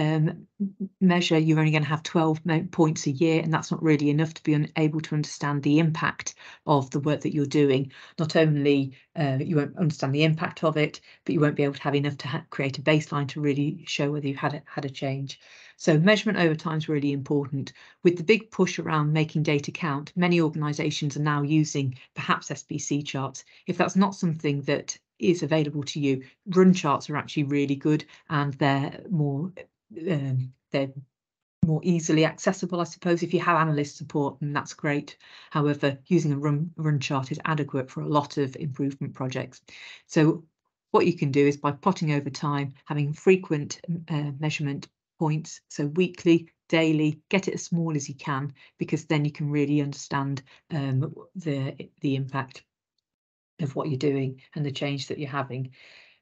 measure, you're only going to have 12 points a year, and that's not really enough to be able to understand the impact of the work that you're doing. Not only you won't understand the impact of it, but you won't be able to have enough to create a baseline to really show whether you've had a change. So measurement over time is really important. With the big push around making data count, many organisations are now using perhaps SPC charts. If that's not something that is available to you, run charts are actually really good, and they're more easily accessible, I suppose. If you have analyst support, then that's great. However, using a run chart is adequate for a lot of improvement projects. So what you can do is by plotting over time, having frequent measurement points, so weekly, daily, get it as small as you can, because then you can really understand the impact of what you're doing and the change that you're having.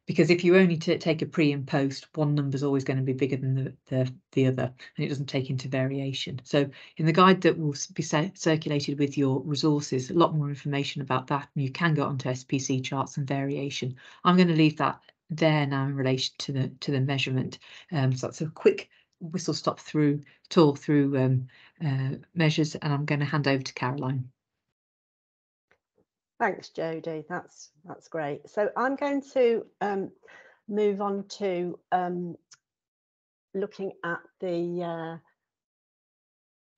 Because if you only take a pre and post, one number is always going to be bigger than the other, and it doesn't take into variation. So in the guide that will be circulated with your resources, a lot more information about that, and you can go onto SPC charts and variation. I'm going to leave that there now in relation to the measurement. So that's a quick whistle stop tour through measures, and I'm going to hand over to Caroline. Thanks, Jodie. That's great. So I'm going to move on to looking at the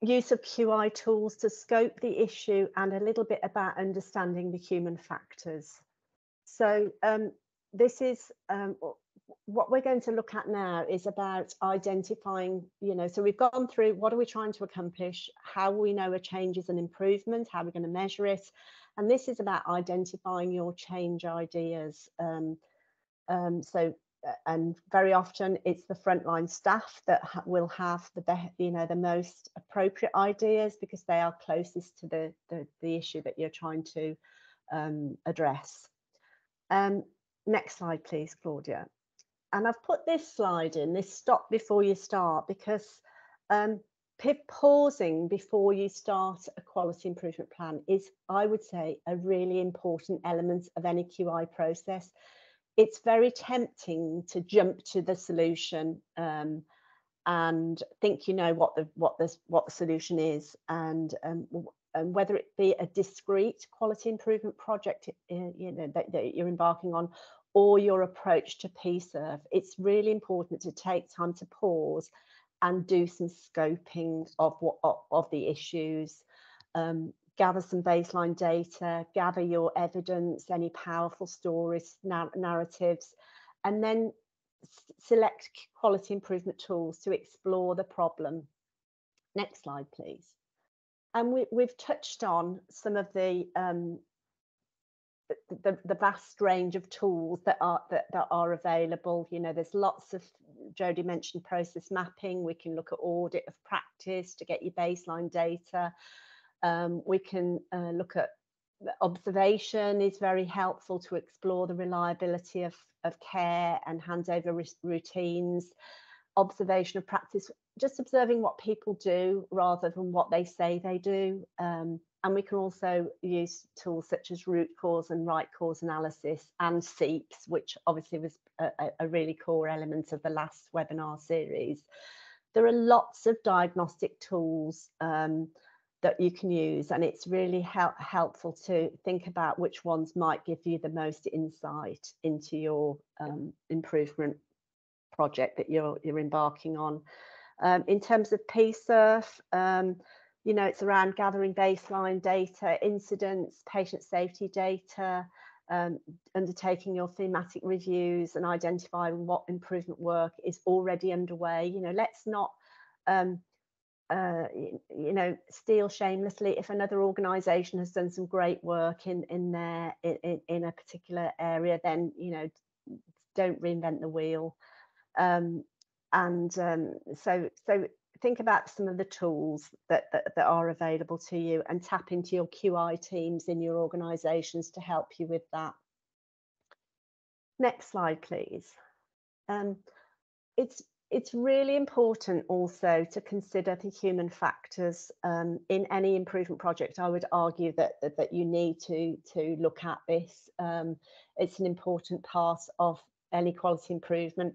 use of QI tools to scope the issue, and a little bit about understanding the human factors. So this is what we're going to look at now is about identifying, so we've gone through what are we trying to accomplish, how we know a change is an improvement, how we're going to measure it. And this is about identifying your change ideas. And very often it's the frontline staff that will have the most appropriate ideas, because they are closest to the issue that you're trying to address. Next slide, please, Claudia. And I've put this slide in, this stop before you start, because pausing before you start a quality improvement plan is, I would say, a really important element of any QI process. It's very tempting to jump to the solution and think you know what the solution is, and whether it be a discrete quality improvement project that you're embarking on, or your approach to PSIRF, it's really important to take time to pause and do some scoping of the issues, gather some baseline data, gather your evidence, any powerful stories, narratives, and then select quality improvement tools to explore the problem. Next slide, please. And we've touched on some of the vast range of tools that are available. You know, there's lots of, Jodie mentioned process mapping. We can look at audit of practice to get your baseline data. We can look at observation, is very helpful to explore the reliability of care and handover routines. Observation of practice, just observing what people do rather than what they say they do. And we can also use tools such as root cause and right cause analysis, and SEEPs, which obviously was a really core element of the last webinar series. There are lots of diagnostic tools that you can use, and it's really helpful to think about which ones might give you the most insight into your improvement project that you're embarking on. In terms of PSIRF, you know, it's around gathering baseline data, incidents, patient safety data, undertaking your thematic reviews and identifying what improvement work is already underway. You know, let's not you know, steal shamelessly. If another organisation has done some great work in a particular area, then, you know, don't reinvent the wheel. So think about some of the tools that are available to you, and tap into your QI teams in your organisations to help you with that. Next slide, please. It's really important also to consider the human factors in any improvement project. I would argue that you need to look at this. It's an important part of any quality improvement.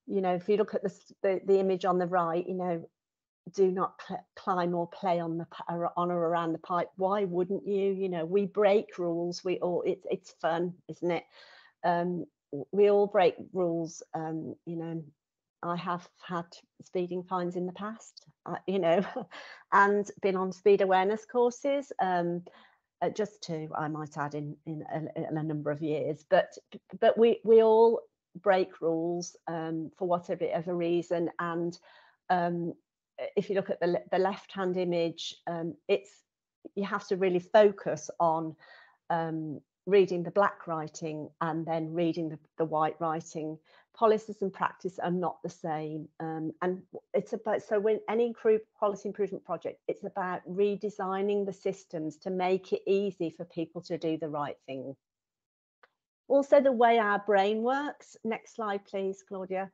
You know, if you look at the image on the right, you know, do not climb or play on or around the pipe. Why wouldn't you? You know, we break rules. We all, it's fun, isn't it? We all break rules. You know, I have had speeding fines in the past, you know, and been on speed awareness courses, just two, I might add, in a number of years. But we all break rules for whatever reason. And if you look at the left-hand image, you have to really focus on reading the black writing and then reading the white writing. Policies and practice are not the same, and it's about, so when any quality improvement project, it's about redesigning the systems to make it easy for people to do the right thing. Also, the way our brain works. Next slide, please, Claudia.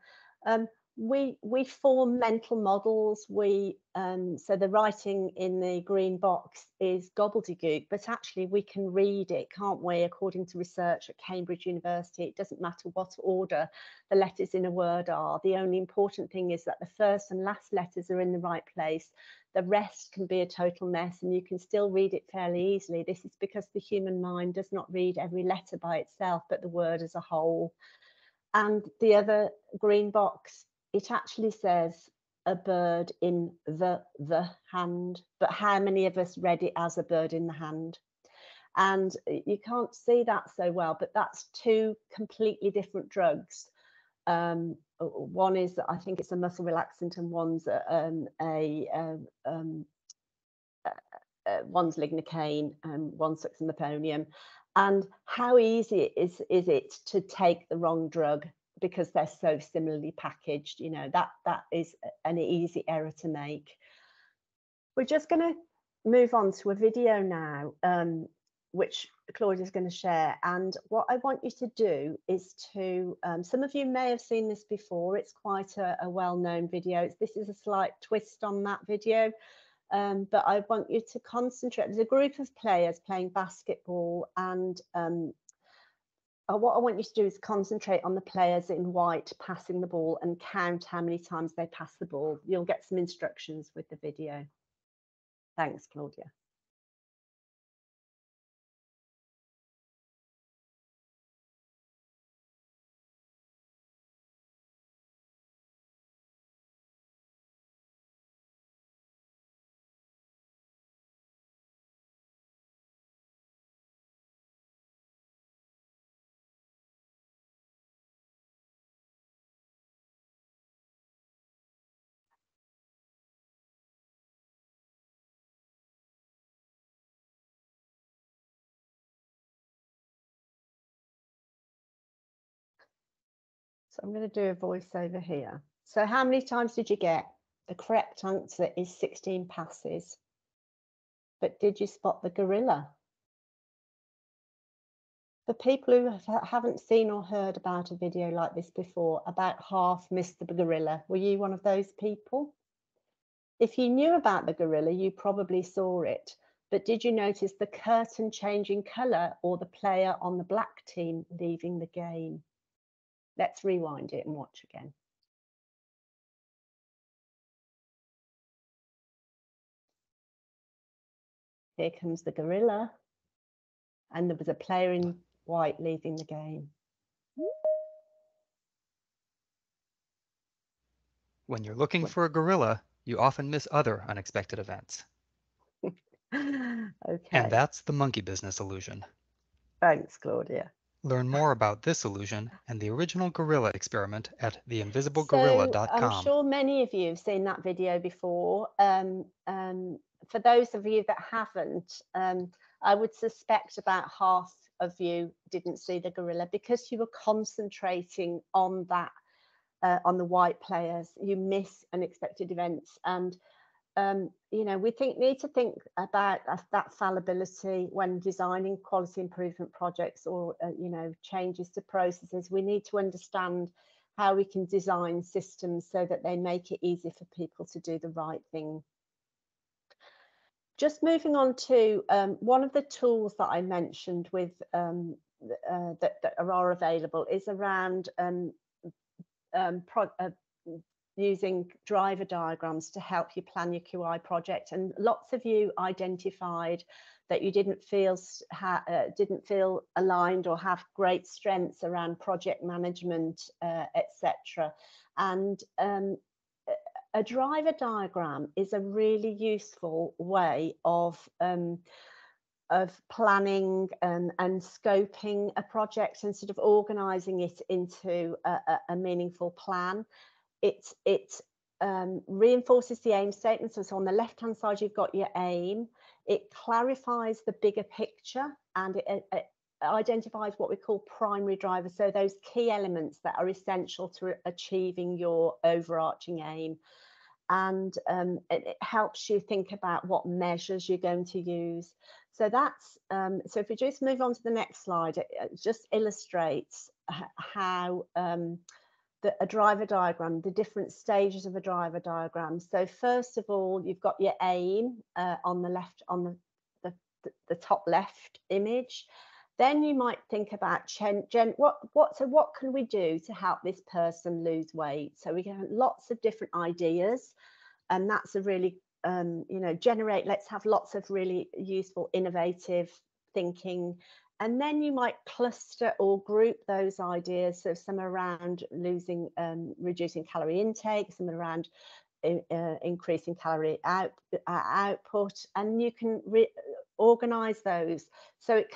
We form mental models. So the writing in the green box is gobbledygook, but actually we can read it, can't we? According to research at Cambridge University, it doesn't matter what order the letters in a word are. The only important thing is that the first and last letters are in the right place. The rest can be a total mess, and you can still read it fairly easily. This is because the human mind does not read every letter by itself, but the word as a whole. And the other green box, it actually says a bird in the hand, but how many of us read it as a bird in the hand? And you can't see that so well, but that's two completely different drugs. One is, I think it's a muscle relaxant, and one's one's lignocaine and one's succinylphonium. And how easy is it to take the wrong drug because they're so similarly packaged? You know, that is an easy error to make. We're just going to move on to a video now. which Claudia is going to share. And what I want you to do is to, some of you may have seen this before, it's quite a well-known video. This is a slight twist on that video, but I want you to concentrate. There's a group of players playing basketball, and what I want you to do is concentrate on the players in white passing the ball and count how many times they pass the ball. You'll get some instructions with the video. Thanks, Claudia. So I'm going to do a voiceover here. So how many times did you get? The correct answer is 16 passes. But did you spot the gorilla? For people who haven't seen or heard about a video like this before, about half missed the gorilla. Were you one of those people? If you knew about the gorilla, you probably saw it. But did you notice the curtain changing colour or the player on the black team leaving the game? Let's rewind it and watch again. Here comes the gorilla. And there was a player in white leaving the game. When you're looking for a gorilla, you often miss other unexpected events. Okay. And that's the monkey business illusion. Thanks, Claudia. Learn more about this illusion and the original gorilla experiment at theinvisiblegorilla.com. So I'm sure many of you have seen that video before. For those of you that haven't, I would suspect about half of you didn't see the gorilla because you were concentrating on that, on the white players. You miss unexpected events, and you know, we need to think about that fallibility when designing quality improvement projects or you know, changes to processes. We need to understand how we can design systems so that they make it easy for people to do the right thing. Just moving on to one of the tools that I mentioned with that are available is around using driver diagrams to help you plan your QI project. And lots of you identified that you didn't feel aligned or have great strengths around project management, etc. And a driver diagram is a really useful way of planning and scoping a project and sort of organizing it into a meaningful plan. It reinforces the aim statement. So on the left hand side you've got your aim. It clarifies the bigger picture, and it identifies what we call primary drivers, so those key elements that are essential to achieving your overarching aim. And it helps you think about what measures you're going to use. So that's so if we just move on to the next slide, it just illustrates how a driver diagram, the different stages of a driver diagram. So first of all, you've got your aim on the left, on the top left image. Then you might think about what can we do to help this person lose weight? So we have lots of different ideas, and that's a really you know, let's have lots of really useful, innovative thinking. And then you might cluster or group those ideas. So some around reducing calorie intake, some around increasing calorie output, and you can organize those so it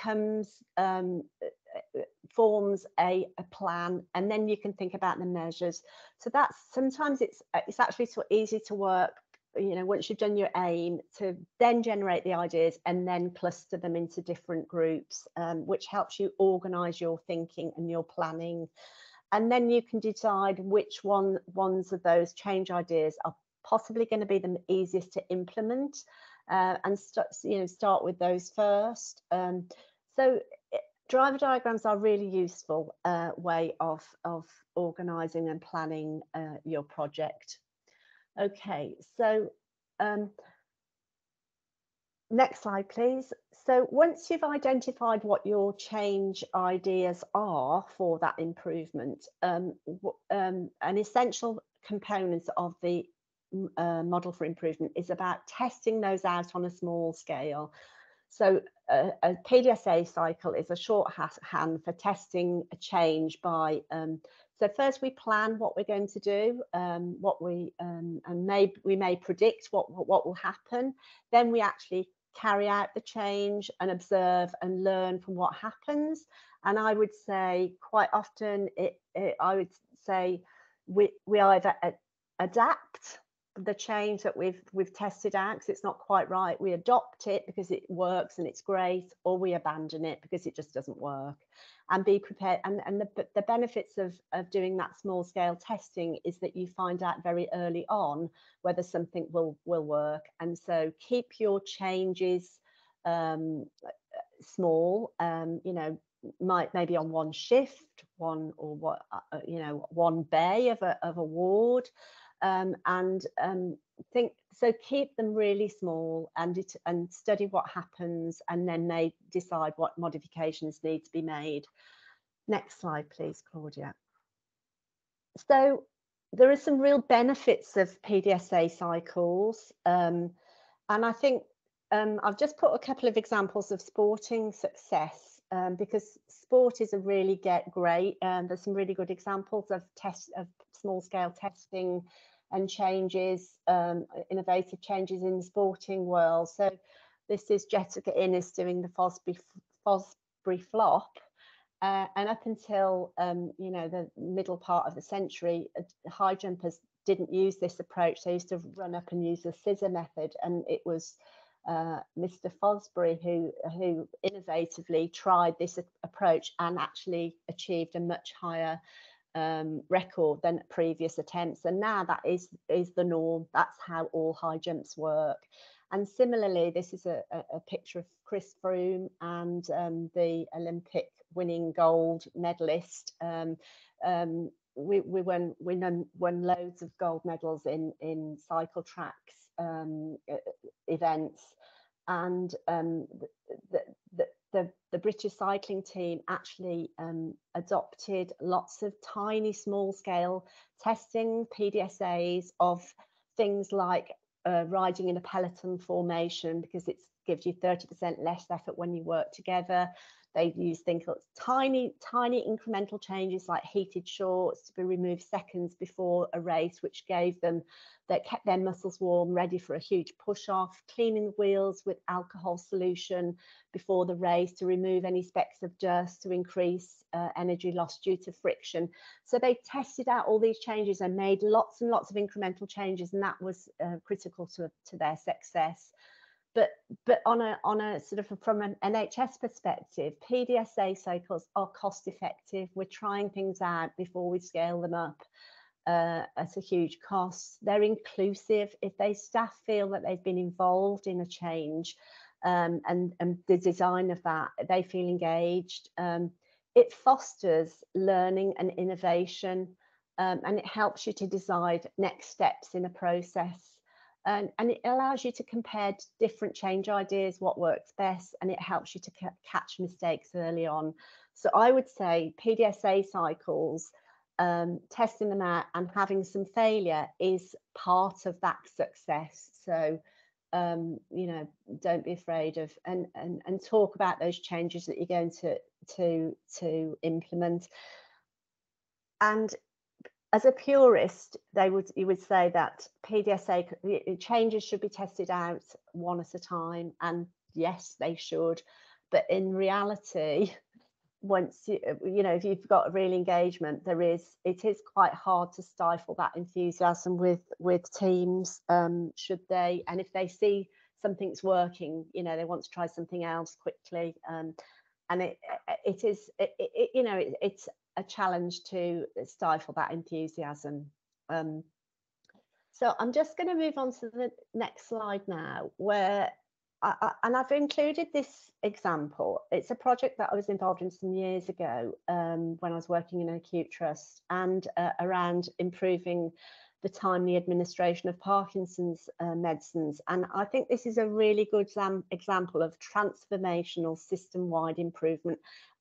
forms a plan, and then you can think about the measures. So that's sometimes it's actually so easy to work, you know, once you've done your aim, to then generate the ideas and then cluster them into different groups, which helps you organize your thinking and your planning. And then you can decide which ones of those change ideas are possibly going to be the easiest to implement, and start with those first. Driver diagrams are a really useful way of organising and planning your project. Okay, so next slide, please. So once you've identified what your change ideas are for that improvement, an essential component of the model for improvement is about testing those out on a small scale. So a PDSA cycle is a shorthand for testing a change by, so first we plan what we're going to do, and we may predict what will happen. Then we actually carry out the change and observe and learn from what happens. And I would say quite often I would say we either adapt the change that we've tested out because it's not quite right, we adopt it because it works and it's great, or we abandon it because it just doesn't work. And be prepared, and the benefits of doing that small scale testing is that you find out very early on whether something will work. And so keep your changes small, maybe on one shift, one bay of a ward. Keep them really small and study what happens, and then they decide what modifications need to be made. Next slide, please, Claudia. So there are some real benefits of PDSA cycles, and I think I've just put a couple of examples of sporting success, because sport is a really great. There's some really good examples of small scale testing and changes, innovative changes in the sporting world. So this is Jessica Innes doing the Fosbury flop, and up until the middle part of the century, high jumpers didn't use this approach. They used to run up and use the scissor method, and it was Mr. Fosbury who innovatively tried this approach and actually achieved a much higher record than previous attempts, and now that is the norm. That's how all high jumps work. And similarly, this is a picture of Chris Froome and the Olympic winning gold medalist. We won loads of gold medals in cycle tracks events, and the British cycling team actually adopted lots of tiny small scale testing PDSAs of things like riding in a peloton formation, because it gives you 30% less effort when you work together. They use things like tiny incremental changes like heated shorts to be removed seconds before a race, which kept their muscles warm, ready for a huge push off. Cleaning the wheels with alcohol solution before the race to remove any specks of dust to increase energy loss due to friction. So they tested out all these changes and made lots and lots of incremental changes, and that was critical to their success. But on a sort of from an NHS perspective, PDSA cycles are cost effective. We're trying things out before we scale them up at a huge cost. They're inclusive. If staff feel that they've been involved in a change and the design of that, they feel engaged. It fosters learning and innovation, and it helps you to decide next steps in a process. And it allows you to compare different change ideas, what works best, and it helps you to catch mistakes early on. So I would say PDSA cycles, testing them out and having some failure is part of that success. So, don't be afraid of and talk about those changes that you're going to implement. And as a purist, you would say that PDSA changes should be tested out one at a time, and yes, they should. But in reality, once if you've got real engagement, it is quite hard to stifle that enthusiasm with teams, should they, and if they see something's working, they want to try something else quickly, and it's a challenge to stifle that enthusiasm. So I'm just going to move on to the next slide now, where and I've included this example. It's a project that I was involved in some years ago when I was working in an acute trust, and around improving the timely administration of Parkinson's medicines. And I think this is a really good example of transformational system-wide improvement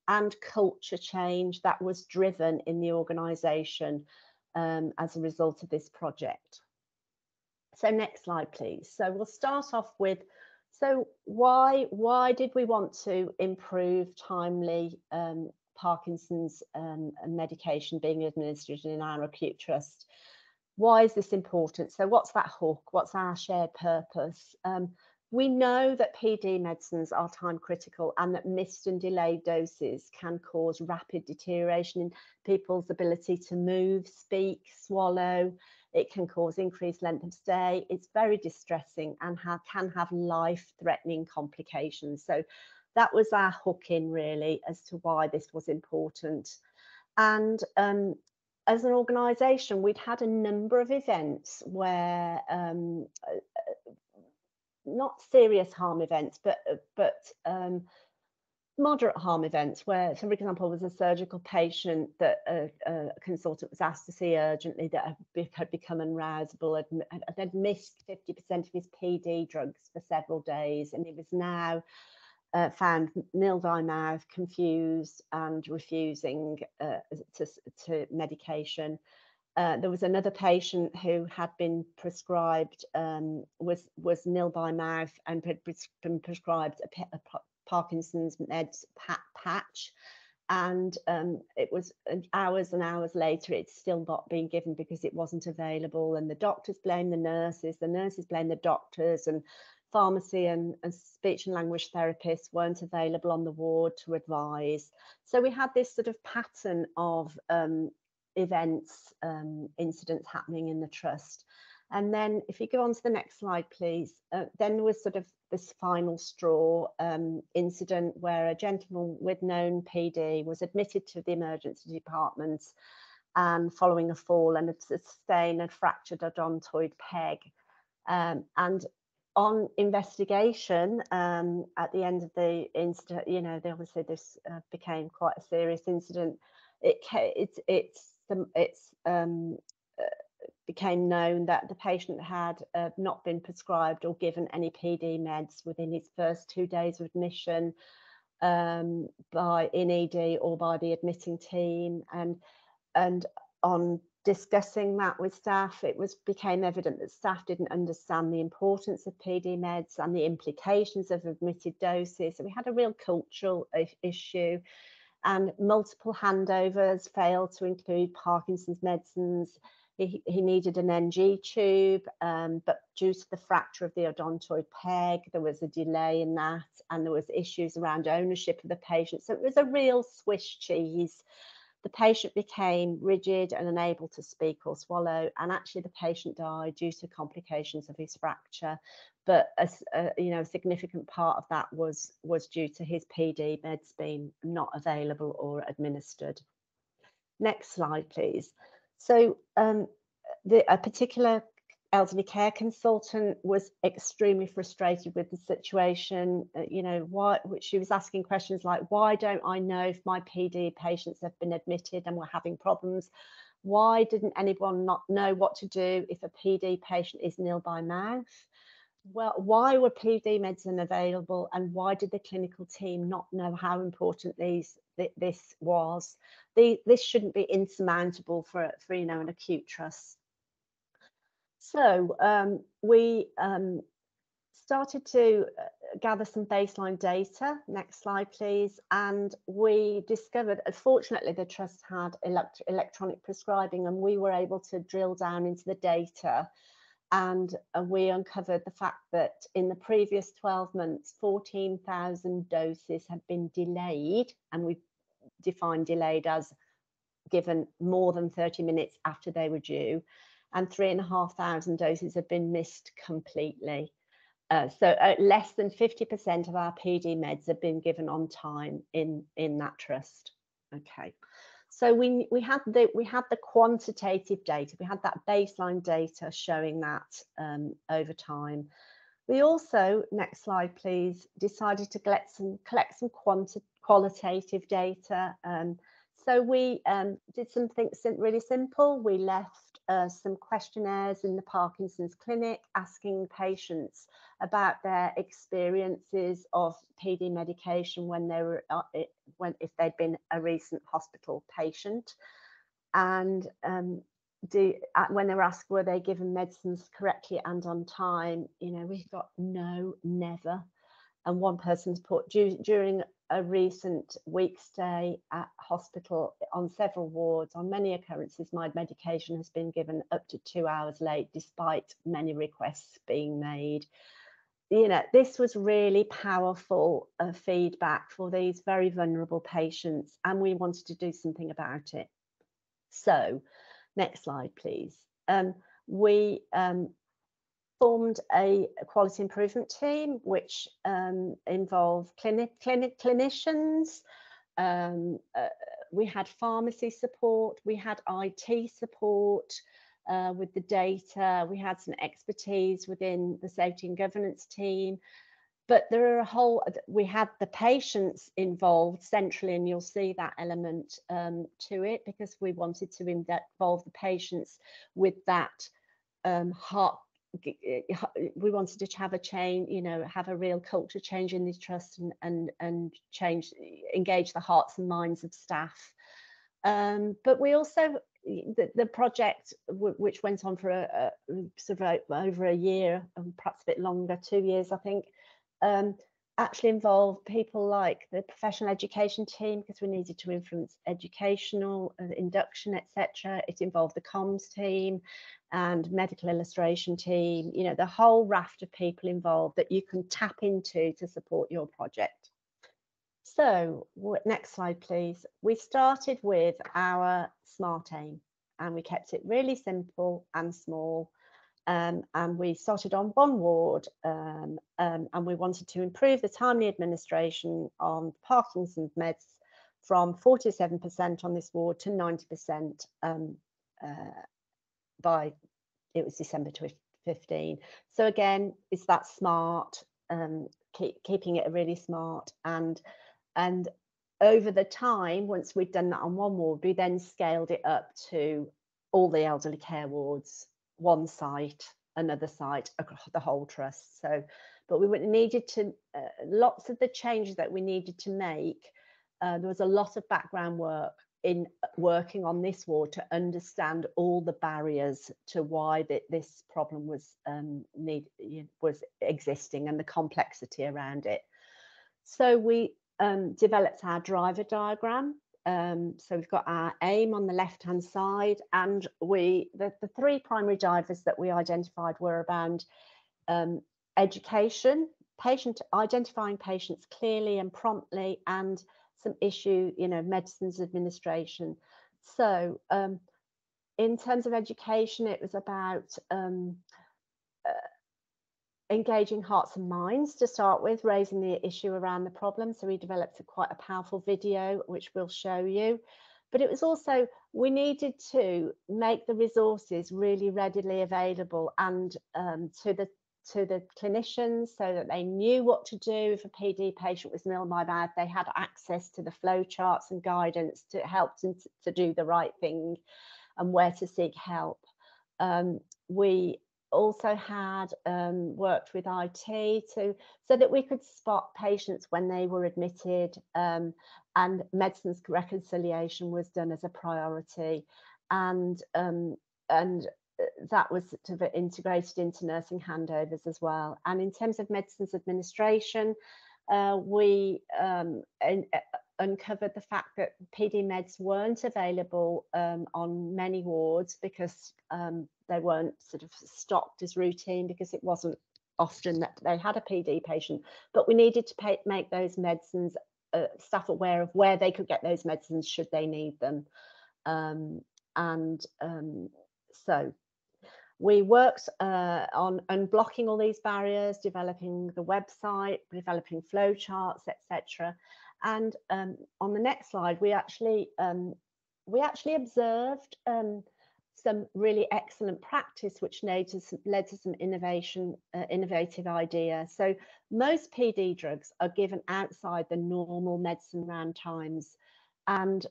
and culture change that was driven in the organisation as a result of this project. So next slide, please. So we'll start off with, so why did we want to improve timely Parkinson's medication being administered in our acute trust? Why is this important? So what's that hook? What's our shared purpose? We know that PD medicines are time critical, and that missed and delayed doses can cause rapid deterioration in people's ability to move, speak, swallow. It can cause increased length of stay. It's very distressing and can have life-threatening complications. So that was our hook in, really, as to why this was important. And as an organisation, we'd had a number of events where not serious harm events, but moderate harm events, where, for example, was a surgical patient that a consultant was asked to see urgently that had become unrousable, had missed 50% of his PD drugs for several days, and he was now found nil by mouth, confused, and refusing to medication. There was another patient who had been prescribed, was nil by mouth, and had been prescribed a Parkinson's meds patch, and it was hours and hours later, it's still not being given because it wasn't available, and the doctors blame the nurses blame the doctors, and pharmacy and speech and language therapists weren't available on the ward to advise. So we had this sort of pattern of events, incidents happening in the trust. And then if you go on to the next slide, please, then there was sort of this final straw incident where a gentleman with known PD was admitted to the emergency department and following a fall and had sustained a fractured odontoid peg. And on investigation, at the end of the incident, you know, obviously this became quite a serious incident. It became known that the patient had not been prescribed or given any PD meds within his first 2 days of admission in ED or by the admitting team, and on discussing that with staff, it became evident that staff didn't understand the importance of PD meds and the implications of admitted doses. So we had a real cultural issue, and multiple handovers failed to include Parkinson's medicines. He needed an NG tube, but due to the fracture of the odontoid peg, there was a delay in that, and there was issues around ownership of the patient. So it was a real Swiss cheese. The patient became rigid and unable to speak or swallow, and actually the patient died due to complications of his fracture. But you know, a significant part of that was due to his PD meds being not available or administered. Next slide, please. So a particular elderly care consultant was extremely frustrated with the situation. You know, she was asking questions like, why don't I know if my PD patients have been admitted and we're having problems? Why didn't anyone not know what to do if a PD patient is nil by mouth? Well, why were PD meds unavailable, and why did the clinical team not know how important this was? This shouldn't be insurmountable for you know, an acute trust. So we started to gather some baseline data. Next slide, please. And we discovered, unfortunately, the trust had electronic prescribing, and we were able to drill down into the data. And we uncovered the fact that in the previous 12 months, 14,000 doses had been delayed, and we define delayed as given more than 30 minutes after they were due, and 3,500 doses had been missed completely. So less than 50% of our PD meds have been given on time in that trust. Okay, So we had the quantitative data, we had that baseline data showing that over time. We also, next slide please, decided to collect some qualitative data. So we did something really simple. We left some questionnaires in the Parkinson's clinic asking patients about their experiences of PD medication when they were if they'd been a recent hospital patient, and when they were asked were they given medicines correctly and on time, you know, we got no, never. And one person's put, during a recent week stay at hospital on several wards, on many occurrences, my medication has been given up to 2 hours late, despite many requests being made. You know, this was really powerful feedback for these very vulnerable patients, and we wanted to do something about it. So, next slide, please. We formed a quality improvement team, which involved clinicians. We had pharmacy support, we had IT support with the data, we had some expertise within the safety and governance team. But there are we had the patients involved centrally, and you'll see that element to it, because we wanted to involve the patients with that heart. We wanted to have a change, you know, have a real culture change in this trust, and engage the hearts and minds of staff. But we also, the project, which went on for sort of over a year, perhaps a bit longer, 2 years, I think, actually involved people like the professional education team, because we needed to influence educational induction, etc. It involved the comms team and medical illustration team, you know, the whole raft of people involved that you can tap into to support your project. So next slide, please. We started with our SMART aim, and we kept it really simple and small. And we started on one ward, and we wanted to improve the timely administration on Parkinson's meds from 47% on this ward to 90% by, it was December 2015. So again, it's that SMART, keeping it really smart, and over the time, once we'd done that on one ward, we then scaled it up to all the elderly care wards, one site, another site, across the whole trust. So, but we needed to, lots of the changes that we needed to make, there was a lot of background work in working on this ward to understand all the barriers to why this problem was existing, and the complexity around it. So we developed our driver diagram. So we've got our aim on the left-hand side, and the three primary drivers that we identified were around education, identifying patients clearly and promptly, and some issue, you know, medicines administration. So in terms of education, it was about engaging hearts and minds to start with, raising the issue around the problem. So we developed quite a powerful video, which we'll show you. But it was also, we needed to make the resources really readily available, and to the clinicians, so that they knew what to do if a PD patient was nil by bad. They had access to the flow charts and guidance to help them to do the right thing and where to seek help. We also had worked with IT so that we could spot patients when they were admitted, and medicines reconciliation was done as a priority, and that was sort of integrated into nursing handovers as well. And in terms of medicines administration, we uncovered the fact that PD meds weren't available on many wards, because they weren't sort of stocked as routine, because it wasn't often that they had a PD patient. But we needed to make those medicines, staff aware of where they could get those medicines should they need them. So we worked on unblocking all these barriers, developing the website, developing flow charts, etc. And on the next slide, we actually we actually observed some really excellent practice, which led to some innovative ideas. So most PD drugs are given outside the normal medicine round times, and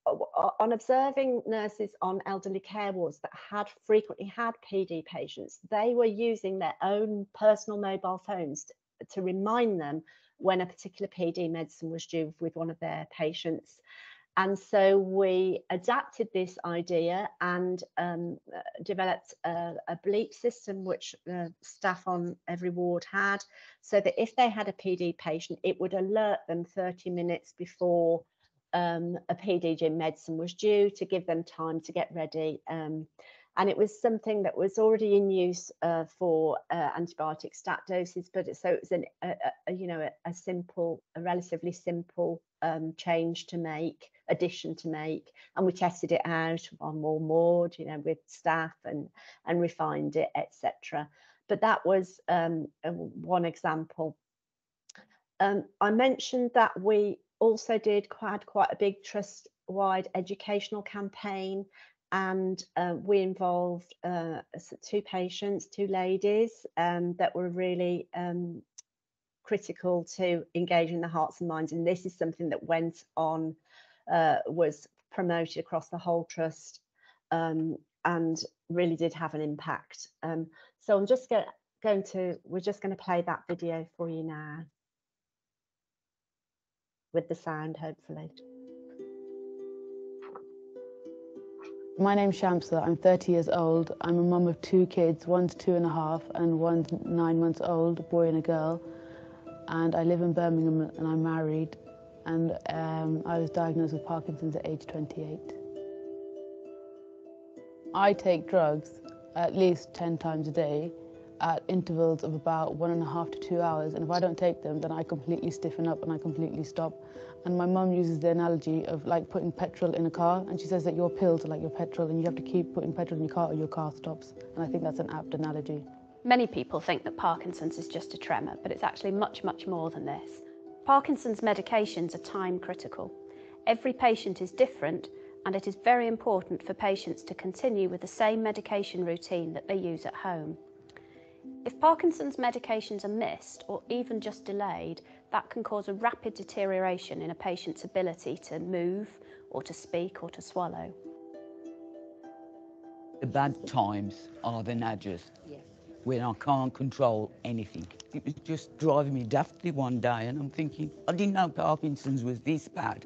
on observing nurses on elderly care wards that had frequently had PD patients, they were using their own personal mobile phones to remind them when a particular PD medicine was due with one of their patients. And so we adapted this idea and developed a bleep system, which staff on every ward had, so that if they had a PD patient, it would alert them 30 minutes before a PD medicine was due, to give them time to get ready. And it was something that was already in use for antibiotic stat doses, but so it was a relatively simple change to make, addition to make, and we tested it out on one ward, with staff and refined it, etc. But that was one example. I mentioned that we also had quite a big trust-wide educational campaign, and we involved 2 patients, 2 ladies that were really critical to engaging the hearts and minds, and this is something that went on, was promoted across the whole trust, and really did have an impact. So I'm just we're just going to play that video for you now, with the sound, hopefully. My name's Shamsa, I'm 30 years old. I'm a mum of 2 kids, one's 2.5 and one's 9 months old, a boy and a girl. And I live in Birmingham and I'm married. And I was diagnosed with Parkinson's at age 28. I take drugs at least 10 times a day at intervals of about 1.5 to 2 hours. And if I don't take them, then I completely stiffen up and I completely stop. And my mum uses the analogy of like putting petrol in a car, and she says that your pills are like your petrol and you have to keep putting petrol in your car or your car stops. And I think that's an apt analogy. Many people think that Parkinson's is just a tremor, but it's actually much, much more than this. Parkinson's medications are time critical. Every patient is different, and it is very important for patients to continue with the same medication routine that they use at home. If Parkinson's medications are missed or even just delayed, that can cause a rapid deterioration in a patient's ability to move or to speak or to swallow. The bad times are the nudges, when I can't control anything. It was just driving me daftly one day, and I'm thinking, I didn't know Parkinson's was this bad.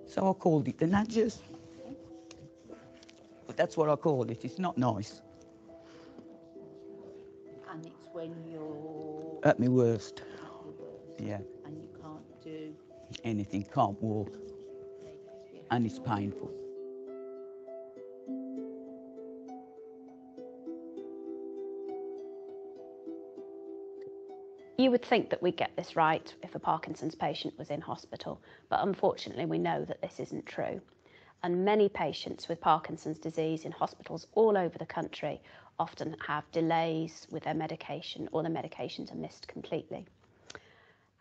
So I called it the nudges. But that's what I call it. It's not nice. And it's when you're At my worst. Yeah. And you can't do Anything, can't walk. And it's painful. You would think that we'd get this right if a Parkinson's patient was in hospital, but unfortunately we know that this isn't true. And many patients with Parkinson's disease in hospitals all over the country often have delays with their medication, or their medications are missed completely.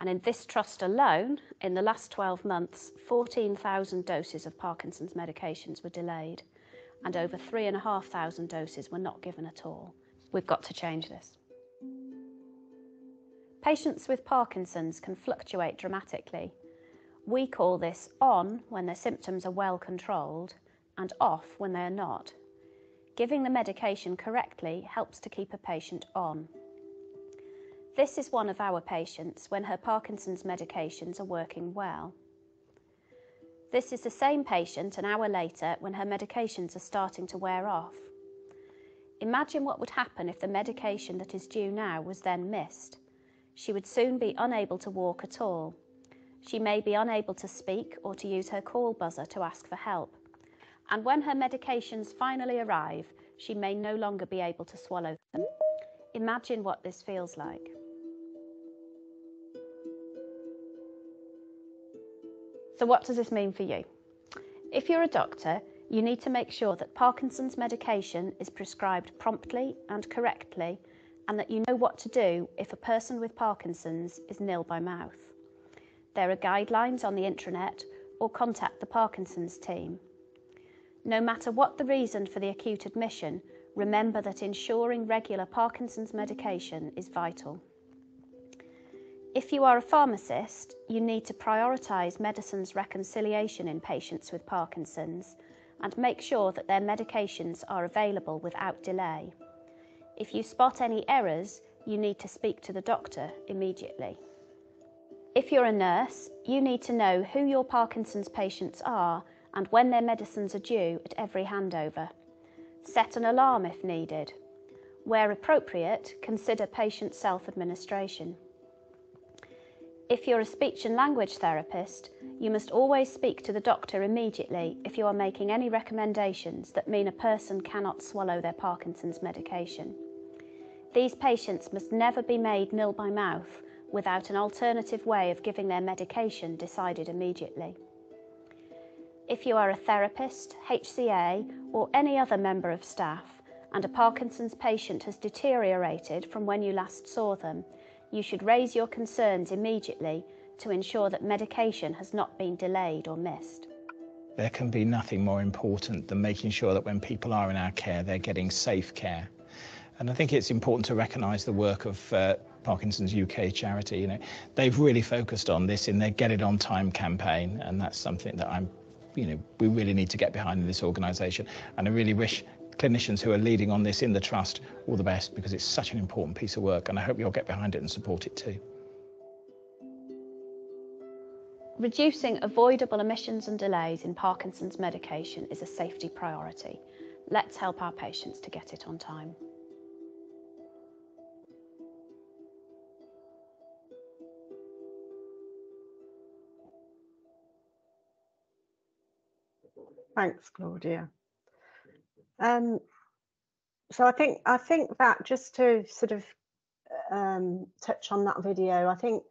And in this trust alone, in the last 12 months, 14,000 doses of Parkinson's medications were delayed, and over 3,500 doses were not given at all. We've got to change this. Patients with Parkinson's can fluctuate dramatically. We call this on when their symptoms are well controlled and off when they are not. Giving the medication correctly helps to keep a patient on. This is one of our patients when her Parkinson's medications are working well. This is the same patient an hour later when her medications are starting to wear off. Imagine what would happen if the medication that is due now was then missed. She would soon be unable to walk at all. She may be unable to speak or to use her call buzzer to ask for help. And when her medications finally arrive, she may no longer be able to swallow them. Imagine what this feels like. So what does this mean for you? If you're a doctor, you need to make sure that Parkinson's medication is prescribed promptly and correctly, and that you know what to do if a person with Parkinson's is nil by mouth. There are guidelines on the intranet, or contact the Parkinson's team. No matter what the reason for the acute admission, remember that ensuring regular Parkinson's medication is vital. If you are a pharmacist, you need to prioritise medicines reconciliation in patients with Parkinson's and make sure that their medications are available without delay. If you spot any errors, you need to speak to the doctor immediately. If you're a nurse, you need to know who your Parkinson's patients are and when their medicines are due at every handover. Set an alarm if needed. Where appropriate, consider patient self-administration. If you're a speech and language therapist, you must always speak to the doctor immediately if you are making any recommendations that mean a person cannot swallow their Parkinson's medication. These patients must never be made nil by mouth without an alternative way of giving their medication decided immediately. If you are a therapist, HCA, or any other member of staff, and a Parkinson's patient has deteriorated from when you last saw them, you should raise your concerns immediately to ensure that medication has not been delayed or missed. There can be nothing more important than making sure that when people are in our care, they're getting safe care. And I think it's important to recognise the work of Parkinson's UK charity. You know, they've really focused on this in their Get It On Time campaign, and that's something that we really need to get behind in this organisation. And I really wish clinicians who are leading on this in the trust all the best, because it's such an important piece of work, and I hope you'll get behind it and support it too. Reducing avoidable omissions and delays in Parkinson's medication is a safety priority. Let's help our patients to get it on time. Thanks, Claudia. So I think that just to sort of touch on that video, I think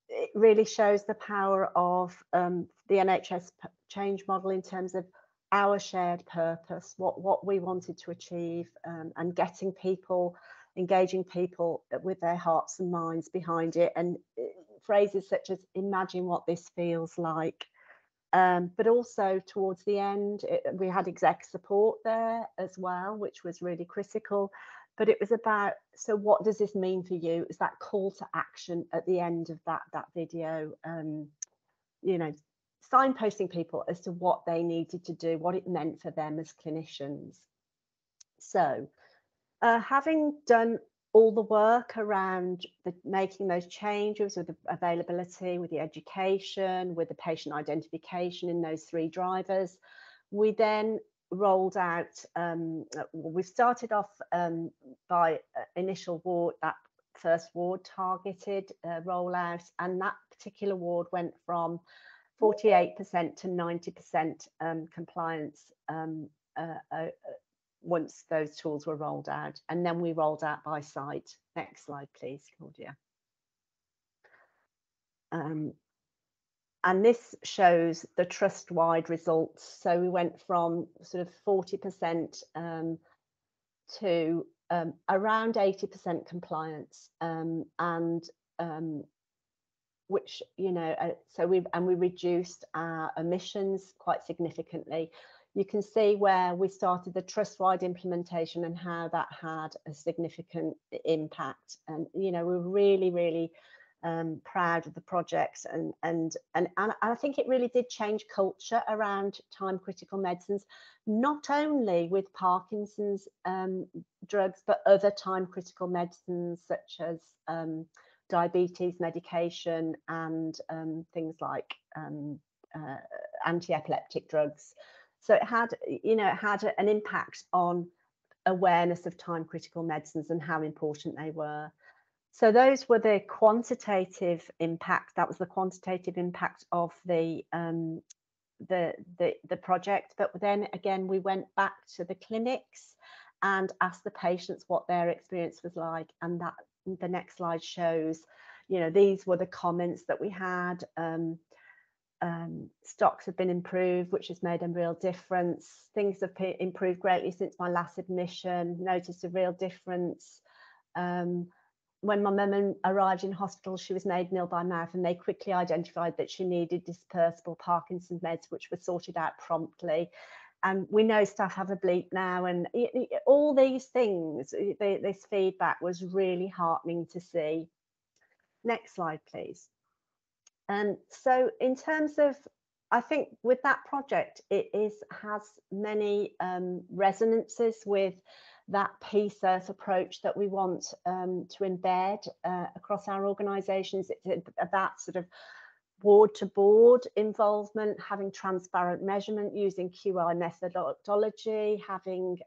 it really shows the power of the NHS change model in terms of our shared purpose, what we wanted to achieve, and getting people, engaging people with their hearts and minds behind it, and phrases such as imagine what this feels like. But also towards the end, we had exec support there as well, which was really critical. But it was about, so what does this mean for you? It's that call to action at the end of that video, you know, signposting people as to what they needed to do, what it meant for them as clinicians. So having done all the work around making those changes with the availability, with the education, with the patient identification in those three drivers, we then rolled out, we started off by initial ward, that first ward targeted rollout, and that particular ward went from 48% to 90% compliance once those tools were rolled out. And then we rolled out by site. Next slide, please, Claudia. And this shows the trust-wide results. So we went from sort of 40% to around 80% compliance, which, you know, so we reduced our emissions quite significantly. You can see where we started the trust-wide implementation and how that had a significant impact. And, you know, we're really, really proud of the project, and I think it really did change culture around time critical medicines, not only with Parkinson's drugs, but other time critical medicines such as diabetes medication and things like anti-epileptic drugs. So it had, you know, it had an impact on awareness of time critical medicines and how important they were. So those were the quantitative impact. That was the quantitative impact of the project. But then again, we went back to the clinics and asked the patients what their experience was like. And that the next slide shows, you know, these were the comments that we had. Stocks have been improved, which has made a real difference. Things have improved greatly since my last admission. Noticed a real difference. When my mum arrived in hospital, she was made nil by mouth, and they quickly identified that she needed dispersible Parkinson's meds, which were sorted out promptly. And we know staff have a bleep now, and all these things, this feedback was really heartening to see. Next slide, please. So in terms of, I think with that project, it has many resonances with that PSIRF approach that we want to embed across our organisations. It's that sort of board-to-board involvement, having transparent measurement, using QI methodology, having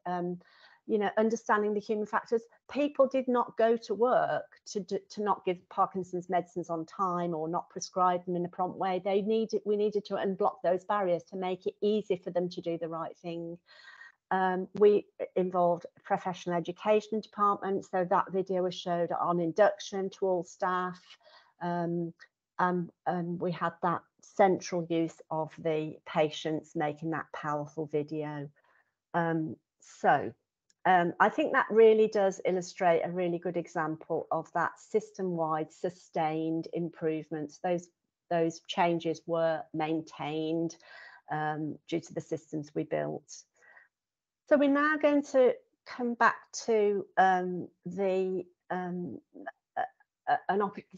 understanding the human factors. People did not go to work to not give Parkinson's medicines on time or not prescribe them in a prompt way. We needed to unblock those barriers to make it easy for them to do the right thing. We involved professional education departments, so that video was showed on induction to all staff. And we had that central use of the patients making that powerful video. I think that really does illustrate a really good example of that system-wide sustained improvements. Those changes were maintained due to the systems we built. So we're now going to come back to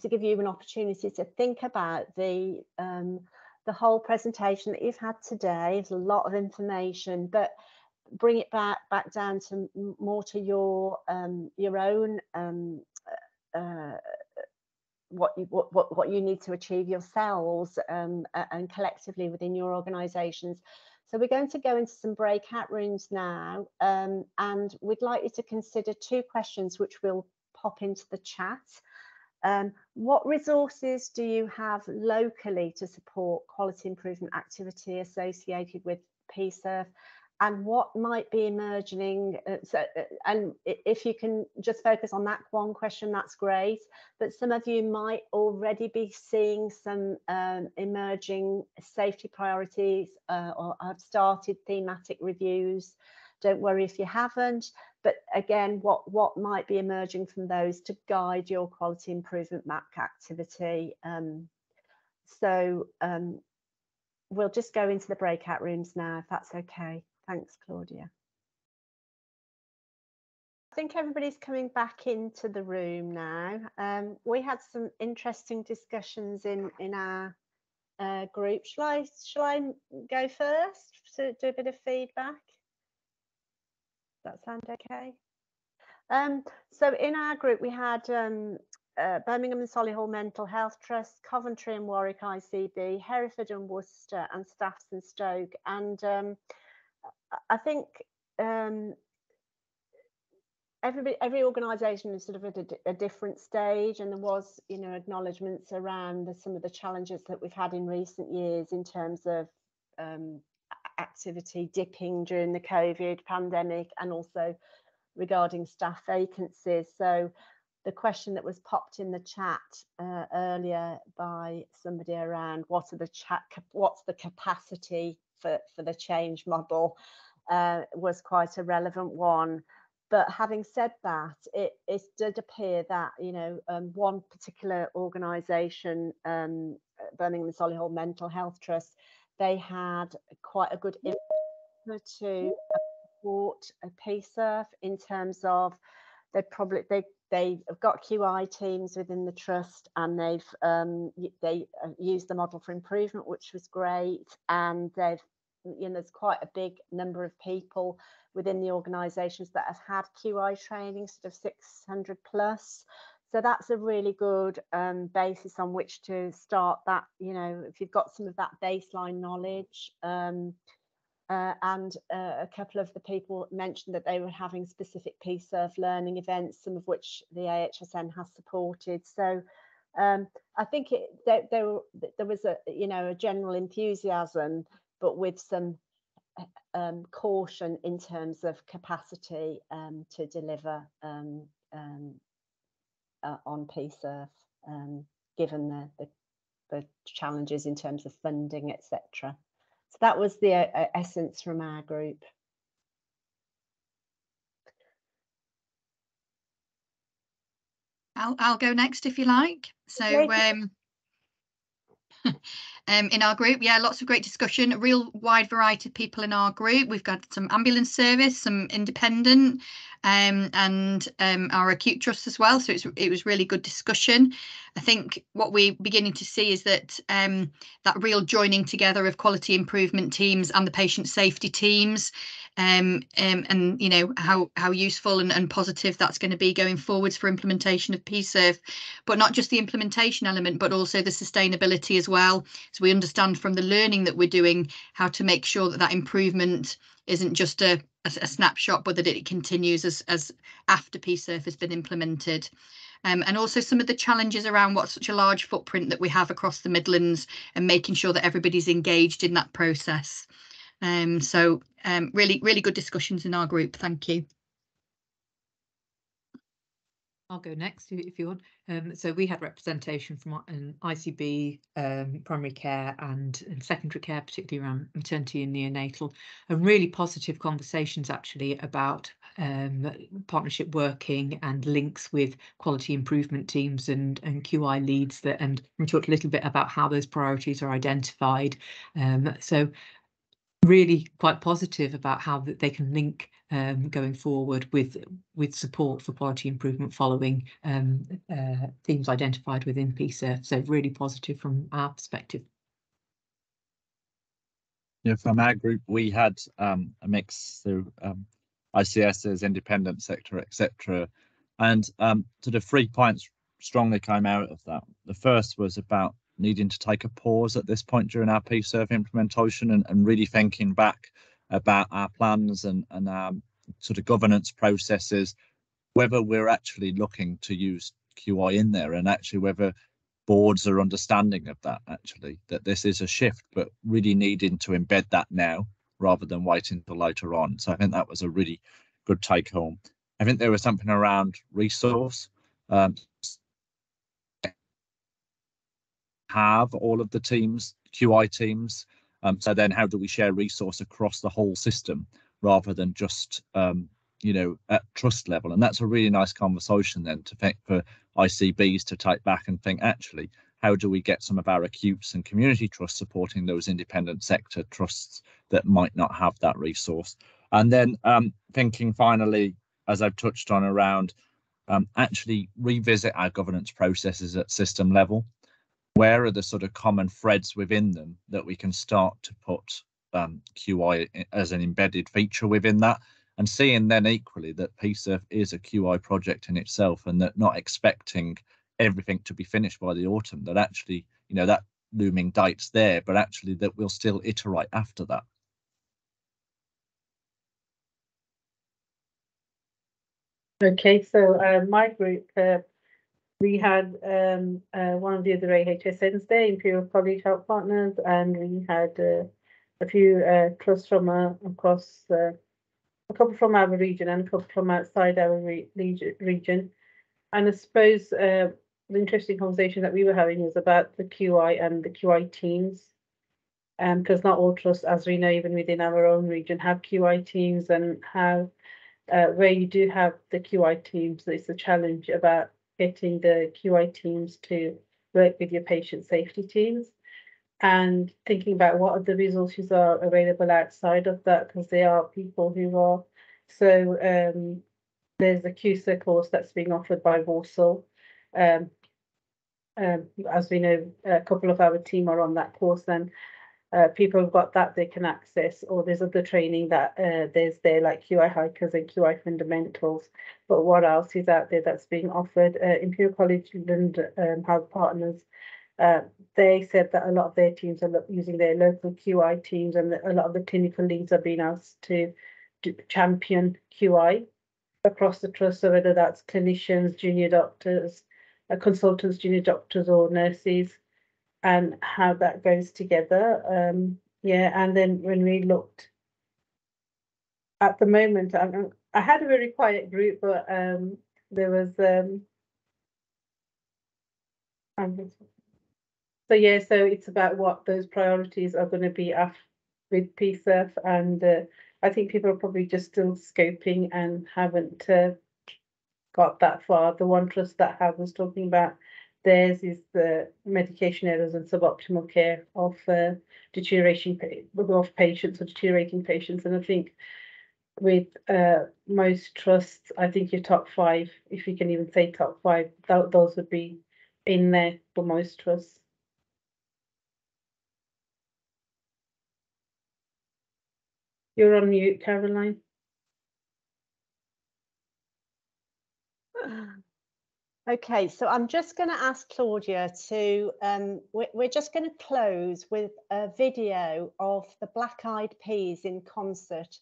to give you an opportunity to think about the whole presentation that you've had today. It's a lot of information, but bring it back down to more to your own what you need to achieve yourselves and collectively within your organisations. So we're going to go into some breakout rooms now, and we'd like you to consider 2 questions which we'll pop into the chat. What resources do you have locally to support quality improvement activity associated with PSIRF? And what might be emerging? And if you can just focus on that one question, that's great. But some of you might already be seeing some emerging safety priorities or have started thematic reviews. Don't worry if you haven't. But again, what might be emerging from those to guide your quality improvement map activity? We'll just go into the breakout rooms now, if that's okay. Thanks, Claudia. I think everybody's coming back into the room now. We had some interesting discussions in our group. Shall I go first to do a bit of feedback? Does that sound okay? So in our group, we had Birmingham and Solihull Mental Health Trust, Coventry and Warwick ICB, Hereford and Worcester, and Staffs and Stoke. And I think every organisation is sort of at a different stage, and there was, acknowledgements around some of the challenges that we've had in recent years in terms of activity dipping during the COVID pandemic, and also regarding staff vacancies. So the question that was popped in the chat earlier by somebody around what's the capacity for the change model was quite a relevant one. But having said that, it did appear that one particular organisation, Birmingham and Solihull Mental Health Trust, they had quite a good input to support a PSIRF in terms of they've got QI teams within the trust, and they used the model for improvement, which was great. And there's quite a big number of people within the organisations that have had QI training, sort of 600 plus. So that's a really good basis on which to start that, if you've got some of that baseline knowledge. And a couple of the people mentioned that they were having specific PSIRF learning events, some of which the AHSN has supported. So I think there was a general enthusiasm, but with some caution in terms of capacity to deliver on PSIRF, given the challenges in terms of funding, etc. So that was the essence from our group. I'll go next if you like. So in our group. Yeah, lots of great discussion, a real wide variety of people in our group. We've got some ambulance service, some independent, and our acute trust as well. So it was really good discussion. I think what we're beginning to see is that that real joining together of quality improvement teams and the patient safety teams, and you know how useful and positive that's going to be going forwards for implementation of PSIRF, but not just the implementation element, but also the sustainability as well. So we understand from the learning that we're doing how to make sure that that improvement isn't just a snapshot, but that it continues as after PSIRF has been implemented. And also some of the challenges around what's such a large footprint that we have across the Midlands, and making sure that everybody's engaged in that process. So really good discussions in our group. Thank you. I'll go next if you want. So we had representation from ICB, primary care and secondary care, particularly around maternity and neonatal, and really positive conversations actually about partnership working and links with quality improvement teams and QI leads, and we talked a little bit about how those priorities are identified. So really quite positive about how that they can link going forward with support for quality improvement following themes identified within PSIRF. So really positive from our perspective. Yeah, from our group, we had a mix through ICSs, independent sector, etc. And sort of 3 points strongly came out of that. The first was about needing to take a pause at this point during our PSIRF implementation and really thinking back about our plans and our sort of governance processes, whether we're actually looking to use QI in there, and actually whether boards are understanding of that, actually, that this is a shift, but really needing to embed that now rather than waiting until later on. So I think that was a really good take home. I think there was something around resource. Have all of the teams, QI teams. So then how do we share resource across the whole system rather than just, you know, at trust level? And that's a really nice conversation then to think for ICBs to take back and think, actually, how do we get some of our acutes and community trusts supporting those independent sector trusts that might not have that resource? And then thinking finally, as I've touched on, around actually revisit our governance processes at system level. Where are the sort of common threads within them that we can start to put QI as an embedded feature within that, and seeing then equally that PSIRF is a QI project in itself, and that not expecting everything to be finished by the autumn, that actually, you know, that looming date's there, but actually that we'll still iterate after that. Okay, so my group, we had one of the other AHSNs there, Imperial College Health Partners, and we had a few trusts from across, a couple from our region and a couple from outside our region. And I suppose the interesting conversation that we were having was about the QI and the QI teams, because not all trusts, as we know, even within our own region, have QI teams, and how where you do have the QI teams, it's a challenge about getting the QI teams to work with your patient safety teams, and thinking about what other resources are available outside of that, because there are people who are. So there's a QSIR course that's being offered by Warsaw. As we know, a couple of our team are on that course, and people have got that they can access, or there's other training that there's there, like QI hikers and QI fundamentals. But what else is out there that's being offered? Imperial College and Health Partners, they said that a lot of their teams are using their local QI teams, and a lot of the clinical leads are being asked to champion QI across the trust. So whether that's clinicians, junior doctors, consultants, junior doctors, or nurses, and how that goes together. Yeah, and then when we looked at the moment, I had a very quiet group, but there was so yeah, so it's about what those priorities are going to be with PSIRF, and I think people are probably just still scoping and haven't got that far. The one trust that I was talking about theirs is the medication errors and suboptimal care of deteriorating of patients or deteriorating patients. And I think with most trusts, I think your top 5, if you can even say top 5, those would be in there for most trusts. You're on mute, Caroline. Okay, so I'm just going to ask Claudia to, we're just going to close with a video of the Black Eyed Peas in concert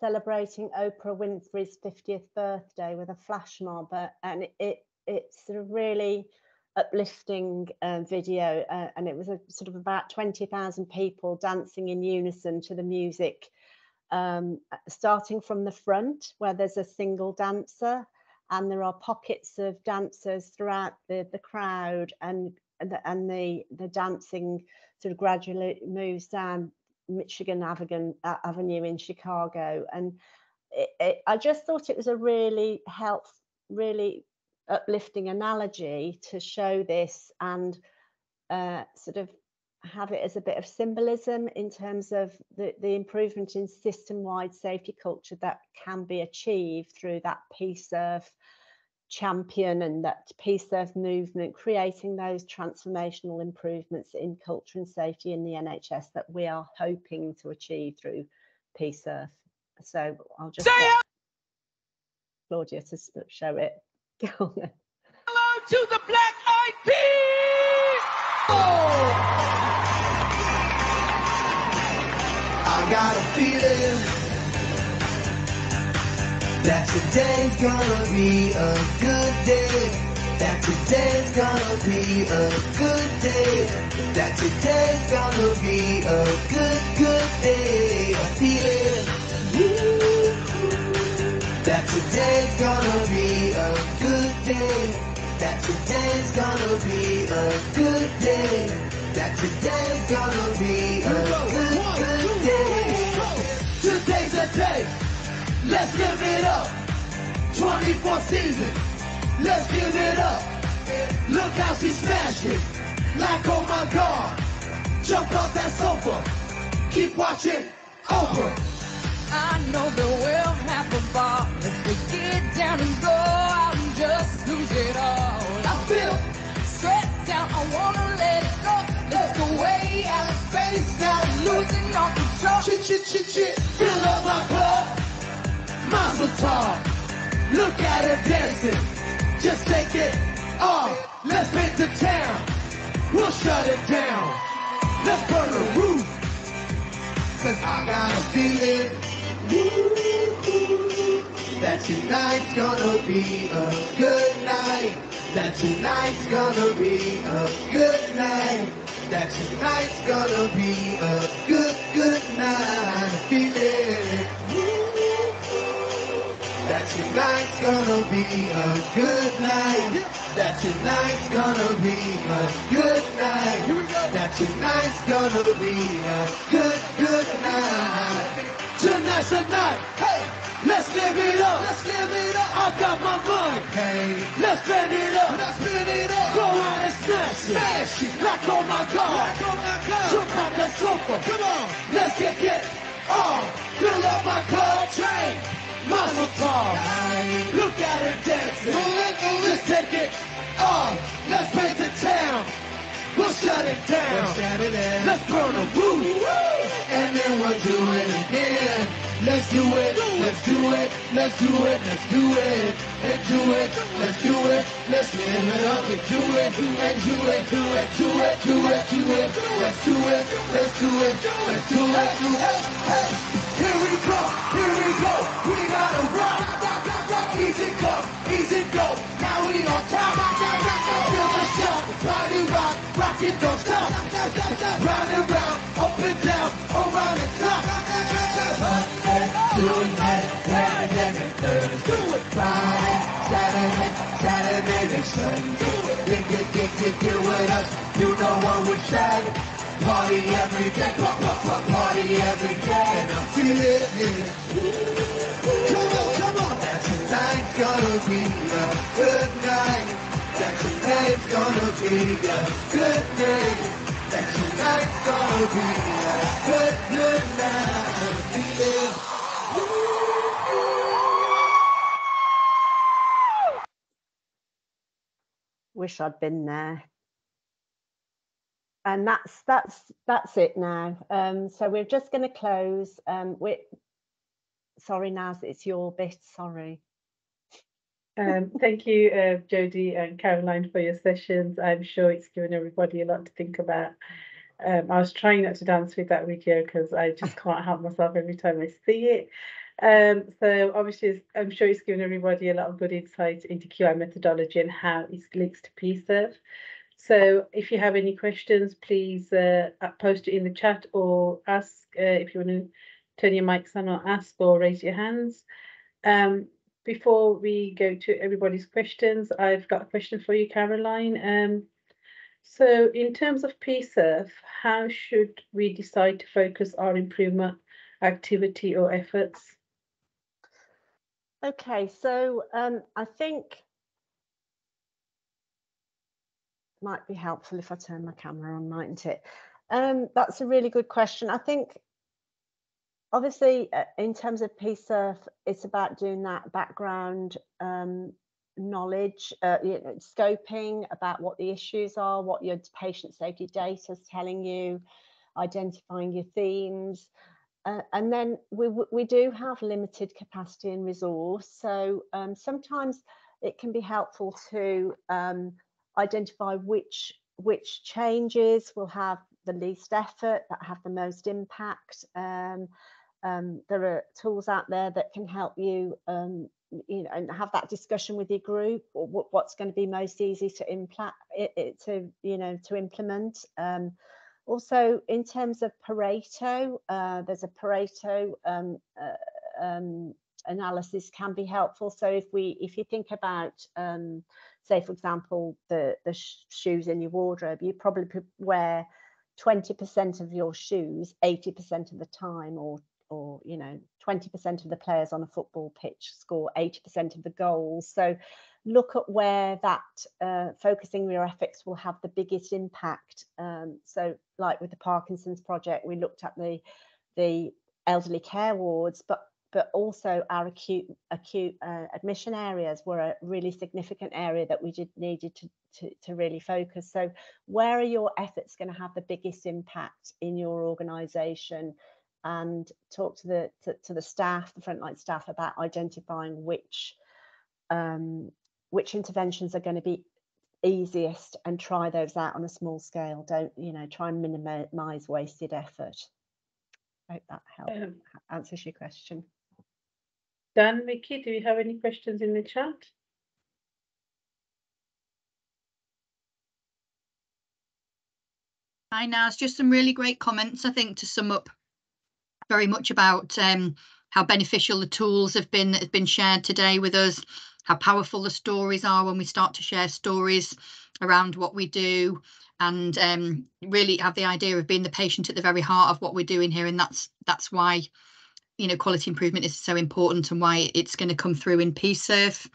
celebrating Oprah Winfrey's 50th birthday with a flash mob, and it's a really uplifting video, and it was a sort of about 20,000 people dancing in unison to the music, starting from the front where there's a single dancer, and there are pockets of dancers throughout the crowd, and the dancing sort of gradually moves down Michigan Avenue in Chicago. And I just thought it was a really uplifting analogy to show this, and sort of have it as a bit of symbolism in terms of the improvement in system-wide safety culture that can be achieved through that PSIRF champion and that PSIRF movement, creating those transformational improvements in culture and safety in the NHS that we are hoping to achieve through PSIRF. So I'll just get Claudia to show it. Hello to the Black Eyed Peas! Oh! I got a feeling that today's gonna be a good day. That today's gonna be a good day. That today's gonna be a good day. A feeling that today's gonna be a good day. That today's gonna be a good day. That today's gonna be a good day. Today's a day. Let's give it up. 24 seasons. Let's give it up. Look how she smashed it. Like, oh my God. Jump off that sofa. Keep watching Oprah. I know that we'll have a ball if we get down and go out and just lose it all. I feel stressed out. I wanna let it go. It's the way out of space now. Losing all control. Shit. Fill up my club. Mazel tov. Look at her dancing. Just take it off. Let's paint the town. We'll shut it down. Let's burn the roof. Cause I got a feeling that tonight's gonna be a good night. That tonight's gonna be a good night. That tonight's gonna be a good night. Feeling that tonight's gonna be a good night. That tonight's gonna be a good night. That tonight's gonna be a good night. Tonight's the night. Hey, let's live it up. Let's live it up. I got my money. Hey, let's spend it up. Let's spend it up. Go out and smash it. Like oh my God. Like oh my God. Jump out that sofa. Come on. Let's get on. Fill up my club train. Mazel tov. Look at her dancing. Just take it off. Let's paint the town. We'll shut it down. Let's burn the roof. And then we'll do it again. Let's do it. Let's do it. Let's do it. Let's do it. And do it. Let's do it. Let's live it up and do it. And do it. Do it. Do it. Do it. Do it. Let's do it. Let's do it. Let's do it. Hey, here we go. Here we go. We gotta rock. Easy go. Easy go. Now we on top. Feel the show. Party rock. Rock it, don't stop. Round and round. Up and down. Around the clock. Doing that. Saturday, Thursday, Friday, Saturday, and Sunday. Get with us. You know what we say. Party every day. Party every day. And I feel it. Come on. That tonight's gonna be a good night. That tonight tonight's gonna be a good night. That tonight's gonna be a good night. Yeah. Wish I'd been there. And that's it now. So we're just going to close. Sorry, Naz, it's your bit. Sorry. Thank you, Jodie and Caroline, for your sessions. I'm sure it's given everybody a lot to think about. I was trying not to dance with that video because I just can't help myself every time I see it. So obviously, I'm sure it's given everybody a lot of good insight into QI methodology and how it links to PSIRF. So if you have any questions, please post it in the chat or ask if you want to turn your mics on or ask or raise your hands. Before we go to everybody's questions, I've got a question for you, Caroline. So in terms of PSIRF, how should we decide to focus our improvement activity or efforts? Okay, so I think it might be helpful if I turn my camera on, mightn't it? That's a really good question. I think obviously in terms of PSIRF, it's about doing that background knowledge, scoping about what the issues are, what your patient safety data is telling you, identifying your themes. And then we do have limited capacity and resource. So sometimes it can be helpful to identify which changes will have the least effort, that have the most impact. There are tools out there that can help you, and have that discussion with your group, or what's going to be most easy to implement. Also, in terms of Pareto, there's a Pareto analysis can be helpful. So if you think about, say, for example, the shoes in your wardrobe, you probably wear 20% of your shoes 80% of the time, or 20% of the players on a football pitch score 80% of the goals. So look at where that focusing your efforts will have the biggest impact. So like with the Parkinson's project, we looked at the elderly care wards, but also our acute admission areas were a really significant area that we needed to really focus. So where are your efforts going to have the biggest impact in your organisation? And talk to the staff, the frontline staff, about identifying which interventions are going to be easiest, and try those out on a small scale. Don't try and minimize wasted effort. I hope that helps, answers your question. Dan, Vicky, do you have any questions in the chat? Hi, Naz. Just some really great comments, I think, to sum up very much about how beneficial the tools have been that have been shared today with us, how powerful the stories are when we start to share stories around what we do, and really have the idea of being the patient at the very heart of what we're doing here. And that's why quality improvement is so important, and why it's going to come through in PSIRF.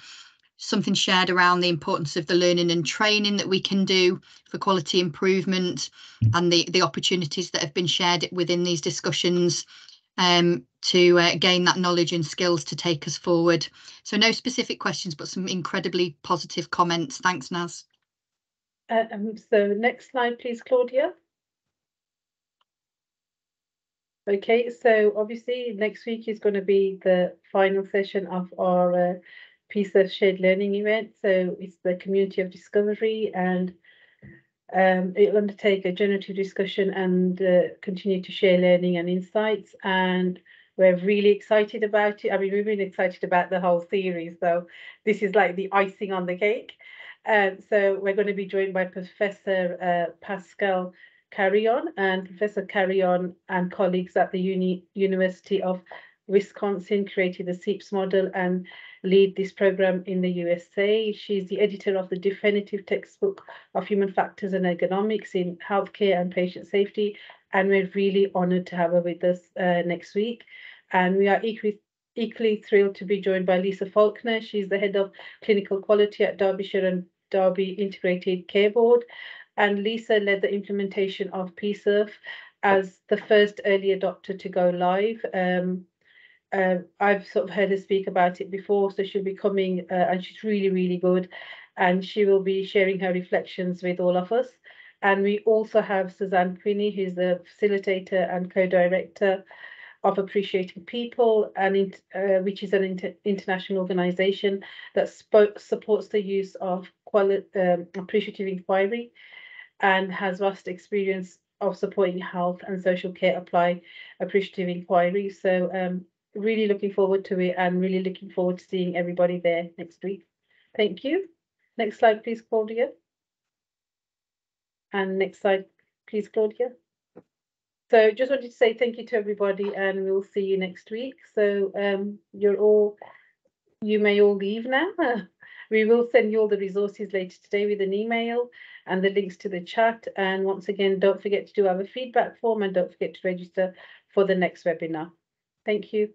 Something shared around the importance of the learning and training that we can do for quality improvement, and the opportunities that have been shared within these discussions to gain that knowledge and skills to take us forward. So no specific questions, but some incredibly positive comments. Thanks, Naz. So next slide, please, Claudia. Okay, so obviously next week is going to be the final session of our PSIRF shared learning event. So it's the community of discovery, and it'll undertake a generative discussion and continue to share learning and insights. And we're really excited about it. I mean, we've been excited about the whole series, so this is like the icing on the cake. So we're going to be joined by Professor Pascal Carrion, and Professor Carrion and colleagues at the University of Wisconsin created the SEEPS model and lead this program in the USA. She's the editor of the definitive textbook of human factors and ergonomics in healthcare and patient safety, and we're really honored to have her with us next week. And we are equally thrilled to be joined by Lisa Faulkner. She's the head of clinical quality at Derbyshire and Derby Integrated Care Board, and Lisa led the implementation of PSIRF as the first early adopter to go live. I've sort of heard her speak about it before, so she'll be coming, and she's really, really good, and she will be sharing her reflections with all of us. And we also have Suzanne Quinney, who's the facilitator and co-director of Appreciating People, and which is an international organization that supports the use of appreciative inquiry and has vast experience of supporting health and social care apply appreciative inquiry. So really looking forward to it, and really looking forward to seeing everybody there next week. Thank you. Next slide, please, Claudia. And next slide, please, Claudia. So just wanted to say thank you to everybody, and we'll see you next week. So you may all leave now. We will send you all the resources later today with an email and the links to the chat. And once again, don't forget to do our feedback form, and don't forget to register for the next webinar. Thank you.